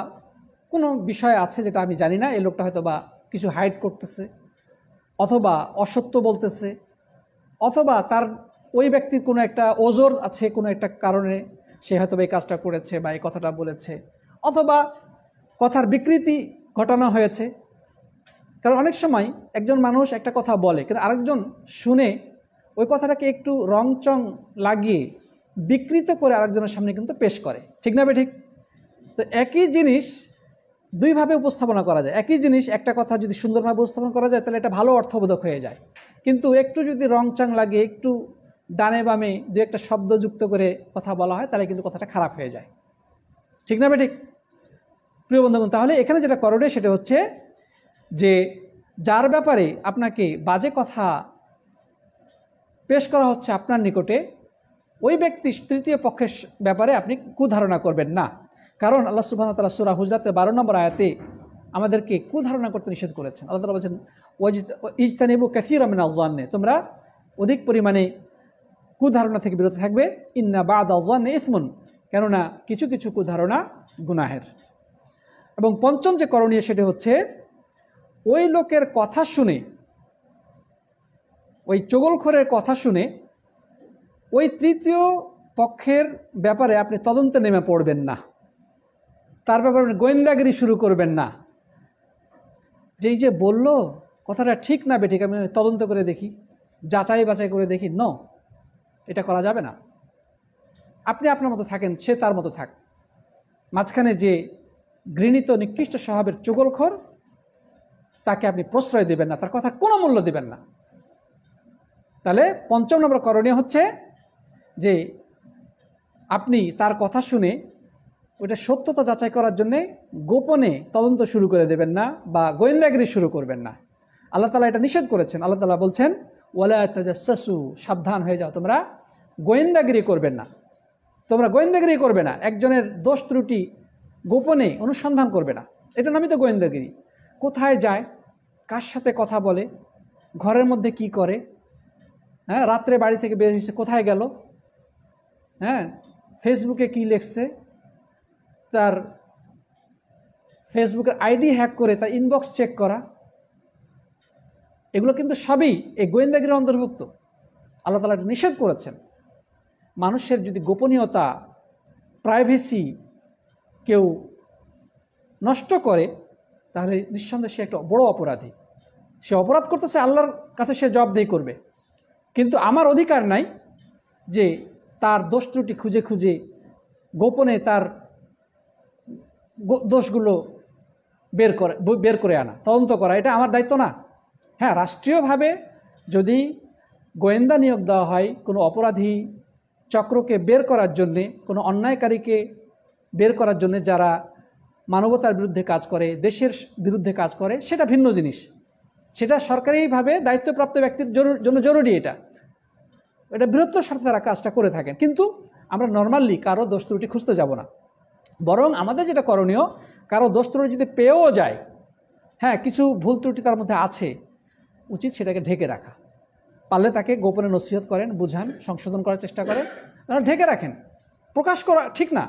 কোনো বিষয় আছে যেটা আমি জানি না, এই লোকটা হয়তো বা কিছু হাইড করতেছে, অথবা অসত্য বলতেছে, অথবা তার ওই ব্যক্তির কোনো একটা ওজর আছে, কোনো একটা কারণে সে হয়তো এই কাজটা করেছে বা এই কথাটা বলেছে, অথবা কথার বিকৃতি ঘটানো হয়েছে। কারণ অনেক সময় একজন মানুষ একটা কথা বলে কিন্তু আরেকজন শুনে ওই কথাটাকে একটু রংচং লাগিয়ে বিকৃত করে আরেকজনের সামনে কিন্তু পেশ করে, ঠিক না ঠিক? তো একই জিনিস দুইভাবে উপস্থাপনা করা যায়। একই জিনিস একটা কথা যদি সুন্দরভাবে উপস্থাপন করা যায় তাহলে এটা ভালো অর্থবোধক হয়ে যায়, কিন্তু একটু যদি রংচাং লাগিয়ে একটু ডানে বামে দু একটা শব্দ যুক্ত করে কথা বলা হয় তাহলে কিন্তু কথাটা খারাপ হয়ে যায়, ঠিক না ঠিক? প্রিয় বন্ধুগণ, তাহলে এখানে যেটা করণীয় সেটা হচ্ছে যে যার ব্যাপারে আপনাকে বাজে কথা পেশ করা হচ্ছে আপনার নিকটে, ওই ব্যক্তি তৃতীয় পক্ষের ব্যাপারে আপনি কুধারণা করবেন না। কারণ আল্লাহ সুবহানাহু ওয়া তাআলা সূরা হুজরাতের 12 নম্বর আয়াতে আমাদেরকে কুধারণা করতে নিষেধ করেছেন। আল্লাহ তাআলা বলেছেন ইজতানিবু কাসীরাম মিনাজ যান্নি, তোমরা অধিক পরিমাণে কুধারণা থেকে বিরত থাকবে। ইন্না বা'দা যান্নি ইসমুন, কেননা কিছু কিছু কুধারণা গুনাহের। এবং পঞ্চম যে করণীয় সেটা হচ্ছে ওই লোকের কথা শুনে, ওই চগলখোরের কথা শুনে ওই তৃতীয় পক্ষের ব্যাপারে আপনি তদন্তে নেমে পড়বেন না, তার ব্যাপারে গোয়েন্দাগিরি শুরু করবেন না, যে এই যে বলল কথাটা ঠিক না বেঠিক আমি তদন্ত করে দেখি, যাচাই বাছাই করে দেখি। ন, এটা করা যাবে না। আপনি আপনার মতো থাকেন, সে তার মতো থাক, মাঝখানে যে ঘৃণিত নিকৃষ্ট স্বভাবের চগলখোর তাকে আপনি প্রশ্রয় দেবেন না, তার কথা কোনো মূল্য দেবেন না। তাহলে পঞ্চম নম্বর করণীয় হচ্ছে যে আপনি তার কথা শুনে ওইটা সত্যতা যাচাই করার জন্যে গোপনে তদন্ত শুরু করে দেবেন না বা গোয়েন্দাগিরি শুরু করবেন না। আল্লাহ তাআলা এটা নিষেধ করেছেন। আল্লাহ তাআলা বলছেন ওয়ালা তাজাসসু, সাবধান হয়ে যাও তোমরা গোয়েন্দাগিরি করবেন না, তোমরা গোয়েন্দাগিরি করবে না, একজনের দোষ ত্রুটি গোপনে অনুসন্ধান করবে না, এটা নামই তো গোয়েন্দাগিরি। কোথায় যায়, কার সাথে কথা বলে, ঘরের মধ্যে কি করে, হ্যাঁ, রাত্রে বাড়ি থেকে বের হয়েছে, কোথায় গেল, হ্যাঁ, ফেসবুকে কি লিখছে, তার ফেসবুকের আইডি হ্যাক করে তার ইনবক্স চেক করা, এগুলো কিন্তু সবই এই গোয়েন্দাগিরির অন্তর্ভুক্ত। আল্লাহ তাআলা এটা নিষেধ করেছেন। মানুষের যদি গোপনীয়তা, প্রাইভেসি কেউ নষ্ট করে, তাহলে নিঃসন্দেহে সে একটা বড় অপরাধী। সে অপরাধ করতেছে, আল্লাহর কাছে সে জবাবদেহি করবে। কিন্তু আমার অধিকার নাই যে তার দোষ ত্রুটি খুঁজে খুঁজে গোপনে তার দোষগুলো বের করে আনা, তদন্ত করা, এটা আমার দায়িত্ব না। হ্যাঁ, রাষ্ট্রীয়ভাবে যদি গোয়েন্দা নিয়োগ দেওয়া হয় কোনো অপরাধী চক্রকে বের করার জন্যে, কোনো অন্যায়কারীকে বের করার জন্যে, যারা মানবতার বিরুদ্ধে কাজ করে, দেশের বিরুদ্ধে কাজ করে, সেটা ভিন্ন জিনিস। সেটা সরকারিভাবে দায়িত্বপ্রাপ্ত ব্যক্তির জন্য জরুরি। এটা বৃহত্তর স্বার্থে তারা কাজটা করে থাকেন। কিন্তু আমরা নর্মালি কারো দোষ ত্রুটি খুঁজতে যাব না, বরং আমাদের যেটা করণীয়, কারো দোষ ত্রুটি যদি পেয়েও যায়, হ্যাঁ, কিছু ভুল ত্রুটি তার মধ্যে আছে, উচিত সেটাকে ঢেকে রাখা। পারলে তাকে গোপনে নসিহত করেন, বুঝান, সংশোধন করার চেষ্টা করেন, ঢেকে রাখেন। প্রকাশ করা ঠিক না।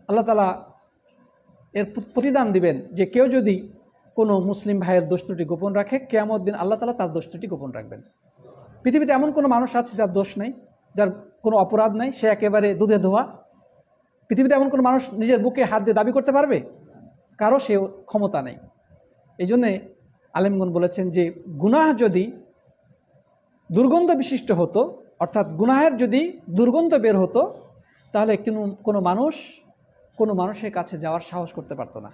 আল্লাহ তাআলা এর প্রতিদান দিবেন যে কেউ যদি কোনো মুসলিম ভাইয়ের দোষ ত্রুটি গোপন রাখে, কিয়ামত দিন আল্লাহ তাআলা তার দোষ ত্রুটি গোপন রাখবেন। পৃথিবীতে এমন কোনো মানুষ আছে যার দোষ নেই, যার কোনো অপরাধ নাই, সে একেবারে দুধে ধোয়া? পৃথিবীতে এমন কোনো মানুষ নিজের বুকে হাত দিয়ে দাবি করতে পারবে? কারো সে ক্ষমতা নেই। এই জন্যে আলেমগণ বলেছেন যে গুনাহ যদি দুর্গন্ধ বিশিষ্ট হতো, অর্থাৎ গুনাহের যদি দুর্গন্ধ বের হতো, তাহলে কোনো মানুষের কাছে যাওয়ার সাহস করতে পারতো না।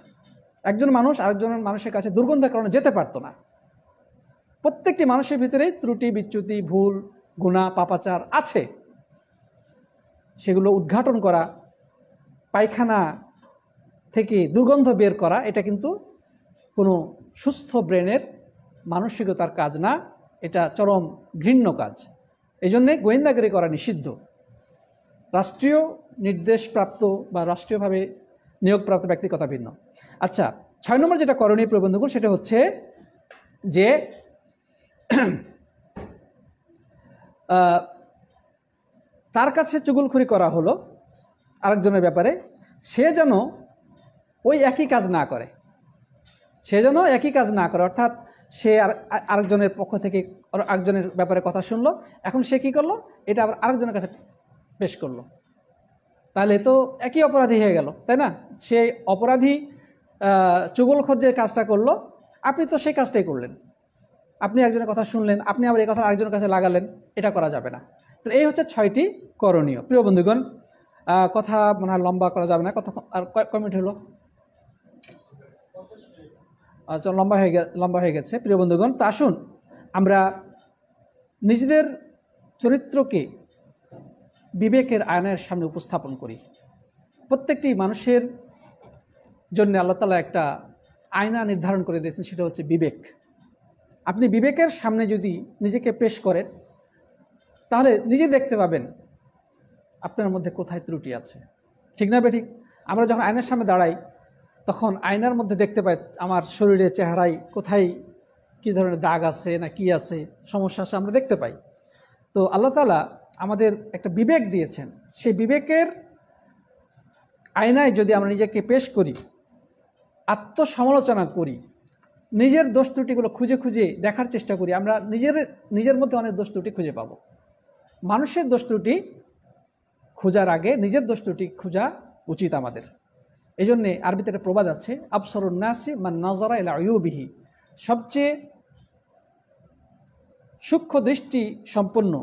একজন মানুষ আরেকজনের মানুষের কাছে দুর্গন্ধের কারণে যেতে পারতো না। প্রত্যেকটি মানুষের ভিতরেই ত্রুটি, বিচ্যুতি, ভুল, গুনাহ, পাপাচার আছে। সেগুলো উদ্ঘাটন করা, পায়খানা থেকে দুর্গন্ধ বের করা, এটা কিন্তু কোনো সুস্থ ব্রেনের মানসিকতার কাজ না, এটা চরম ঘৃণ্য কাজ। এই জন্যে গোয়েন্দাগিরি করা নিষিদ্ধ। রাষ্ট্রীয় নির্দেশপ্রাপ্ত বা রাষ্ট্রীয়ভাবে নিয়োগপ্রাপ্ত ব্যক্তির কথা ভিন্ন। আচ্ছা, 6 নম্বর যেটা করণীয় প্রিয় বন্ধুগণ, সেটা হচ্ছে যে তার কাছে চুগলখড়ি করা হলো আরেকজনের ব্যাপারে, সে যেন ওই একই কাজ না করে। অর্থাৎ সে আরেকজনের পক্ষ থেকে আরেকজনের ব্যাপারে কথা শুনলো, এখন সে কী করলো, এটা আবার আরেকজনের কাছে পেশ করলো, তাহলে তো একই অপরাধী হয়ে গেল, তাই না? সে অপরাধী চুগলখোর যে কাজটা করলো, আপনি তো সেই কাজটাই করলেন। আপনি একজনের কথা শুনলেন, আপনি আবার এই কথা আরেকজনের কাছে লাগালেন, এটা করা যাবে না। তো এই হচ্ছে 6টি করণীয়। প্রিয় বন্ধুগণ, কথা মনে হয় লম্বা করা যাবে না। কত আর কয় মিনিট হলো? আচ্ছা, লম্বা হয়ে গেছে। প্রিয় বন্ধুগণ, তো আসুন আমরা নিজেদের চরিত্রকে বিবেকের আয়নার সামনে উপস্থাপন করি। প্রত্যেকটি মানুষের জন্য আল্লাহ তাআলা একটা আয়না নির্ধারণ করে দিয়েছেন, সেটা হচ্ছে বিবেক। আপনি বিবেকের সামনে যদি নিজেকে পেশ করেন, তাহলে নিজে দেখতে পাবেন আপনার মধ্যে কোথায় ত্রুটি আছে, ঠিক না বেঠিক? আমরা যখন আয়নার সামনে দাঁড়াই, তখন আয়নার মধ্যে দেখতে পাই আমার শরীরে, চেহারায় কোথায় কী ধরনের দাগ আছে না কি আছে, সমস্যা আছে, আমরা দেখতে পাই। তো আল্লাহ তাআলা আমাদের একটা বিবেক দিয়েছেন। সেই বিবেকের আয়নায় যদি আমরা নিজেকে পেশ করি, আত্মসমালোচনা করি, নিজের দোষ ত্রুটিগুলো খুঁজে খুঁজে দেখার চেষ্টা করি, আমরা নিজের মধ্যে অনেক দোষ ত্রুটি খুঁজে পাবো। মানুষের দোষ ত্রুটি খোঁজার আগে নিজের দোষ ত্রুটি খোঁজা উচিত আমাদের। এই জন্যে আরবিতে একটা প্রবাদ আছে, আবসারুন নাসি মান নাযারা ইলা আয়ুবিহি। সবচেয়ে সূক্ষ্ম দৃষ্টি সম্পন্ন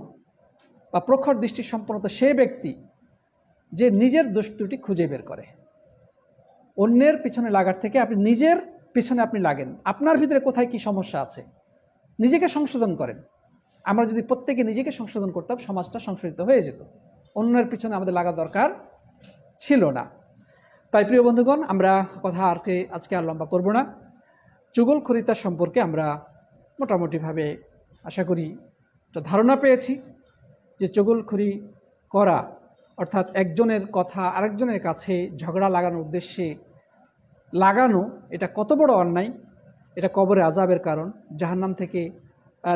বা প্রখর দৃষ্টি সম্পন্ন তো সে ব্যক্তি যে নিজের দোষ ত্রুটি খুঁজে বের করে। অন্যের পিছনে লাগার থেকে আপনি নিজের পিছনে আপনি লাগেন, আপনার ভিতরে কোথায় কি সমস্যা আছে, নিজেকে সংশোধন করেন। আমরা যদি প্রত্যেকে নিজেকে সংশোধন করতাম, সমাজটা সংশোধিত হয়ে যেত, অন্যের পিছনে আমাদের লাগা দরকার ছিল না। তাই প্রিয় বন্ধুগণ, আমরা কথা আজকে আর লম্বা করব না। চুগলখড়িতা সম্পর্কে আমরা মোটামুটিভাবে আশা করি একটা ধারণা পেয়েছি। যে চগলখড়ি করা, অর্থাৎ একজনের কথা আরেকজনের কাছে ঝগড়া লাগানোর উদ্দেশ্যে লাগানো, এটা কত বড় অন্যায়। এটা কবরে আযাবের কারণ,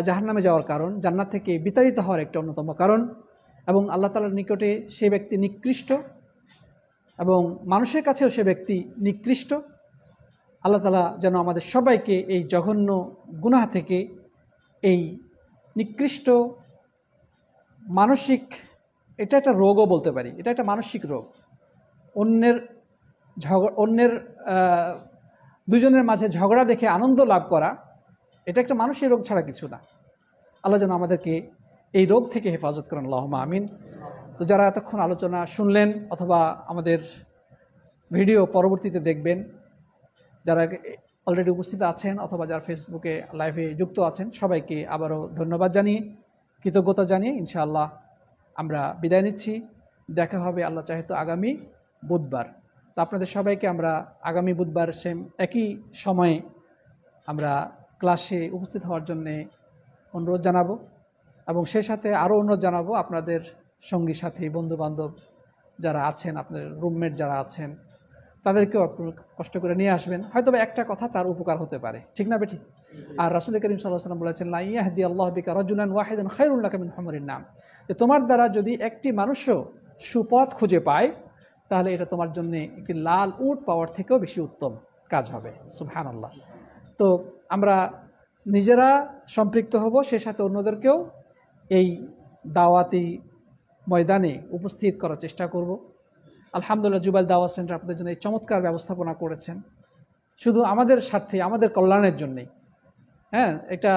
জাহান্নামে যাওয়ার কারণ, জান্নাত থেকে বিতাড়িত হওয়ার একটা অন্যতম কারণ। এবং আল্লাহ তাআলার নিকটে সে ব্যক্তি নিকৃষ্ট এবং মানুষের কাছেও সে ব্যক্তি নিকৃষ্ট। আল্লাহ তাআলা যেন আমাদের সবাইকে এই জঘন্য গুনাহ থেকে, এই নিকৃষ্ট মানসিক, এটা একটা রোগও বলতে পারি, এটা একটা মানসিক রোগ। অন্যের দুজনের মাঝে ঝগড়া দেখে আনন্দ লাভ করা, এটা একটা মানসিক রোগ ছাড়া কিছু না। আল্লাহ যেন আমাদেরকে এই রোগ থেকে হেফাজত করেন, আল্লাহুম্মা আমিন। তো যারা এতক্ষণ আলোচনা শুনলেন অথবা আমাদের ভিডিও পরবর্তীতে দেখবেন, যারা অলরেডি উপস্থিত আছেন অথবা যারা ফেসবুকে লাইভে যুক্ত আছেন, সবাইকে আবারও ধন্যবাদ জানিয়ে, কৃতজ্ঞতা জানিয়ে ইনশাআল্লাহ আমরা বিদায় নিচ্ছি। দেখা হবে আল্লাহ চাহে তো আগামী বুধবার। তো আপনাদের সবাইকে আমরা আগামী বুধবার সেম একই সময়ে আমরা ক্লাসে উপস্থিত হওয়ার জন্যে অনুরোধ জানাবো, এবং সেই সাথে আরও অনুরোধ জানাবো আপনাদের সঙ্গী সাথী বন্ধুবান্ধব যারা আছেন, আপনাদের রুমমেট যারা আছেন, তাদেরকেও আপনি কষ্ট করে নিয়ে আসবেন। হয়তো একটা কথা তার উপকার হতে পারে, ঠিক না বেটি? আর রাসূল করিম সাল্লাল্লাহু আলাইহি ওয়াসাল্লাম বলেছেন, লা ইয়াহদিয়াল্লাহু বিকা রাজুলান ওয়াহিদান খায়রুল লাকা মিন হুমরিন নাম, যে তোমার দ্বারা যদি একটি মানুষও সুপথ খুঁজে পায়, তাহলে এটা তোমার জন্য একটি লাল উট পাওয়ার থেকেও বেশি উত্তম কাজ হবে। সুবহানাল্লাহ। তো আমরা নিজেরা সম্পৃক্ত হব, সে সাথে অন্যদেরকেও এই দাওয়াতি ময়দানে উপস্থিত করার চেষ্টা করব। আলহামদুলিল্লাহ, জুবাইল দাওয়াত সেন্টার আপনাদের জন্য এই চমৎকার ব্যবস্থাপনা করেছেন, শুধু আমাদের স্বার্থে, আমাদের কল্যাণের জন্যেই। হ্যাঁ, এটা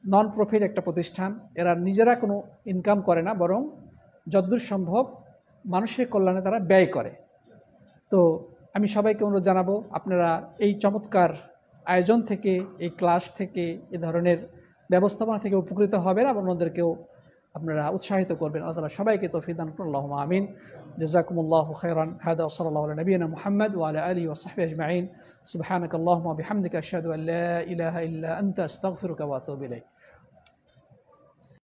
নন প্রফিট একটা প্রতিষ্ঠান, এরা নিজেরা কোনো ইনকাম করে না, বরং যতদূর সম্ভব মানুষের কল্যাণে তারা ব্যয় করে। তো আমি সবাইকে অনুরোধ জানাবো, আপনারা এই চমৎকার আয়োজন থেকে, এই ক্লাস থেকে, এই ধরনের ব্যবস্থাপনা থেকে উপকৃত হবেন এবং অন্যদেরকেও আপনারা উৎসাহিত করবেন। আল্লাহ তাআলা সবাইকে তৌফিক দান করুন, আল্লাহুম্মা আমিন। জাযাকুমুল্লাহু খাইরান। হাদা ওয়া সাল্লাল্লাহু আলা নবিয়িনা মুহাম্মদ ওয়া আলা আলিহি ওয়া সাহবিহি আজমাইন। সুবহানাকাল্লাহুম্মা ওয়া বিহামদিকা আশহাদু আল লা ইলাহা ইল্লা আনতা আস্তাগফিরুকা ওয়া আতুবু ইলাইক।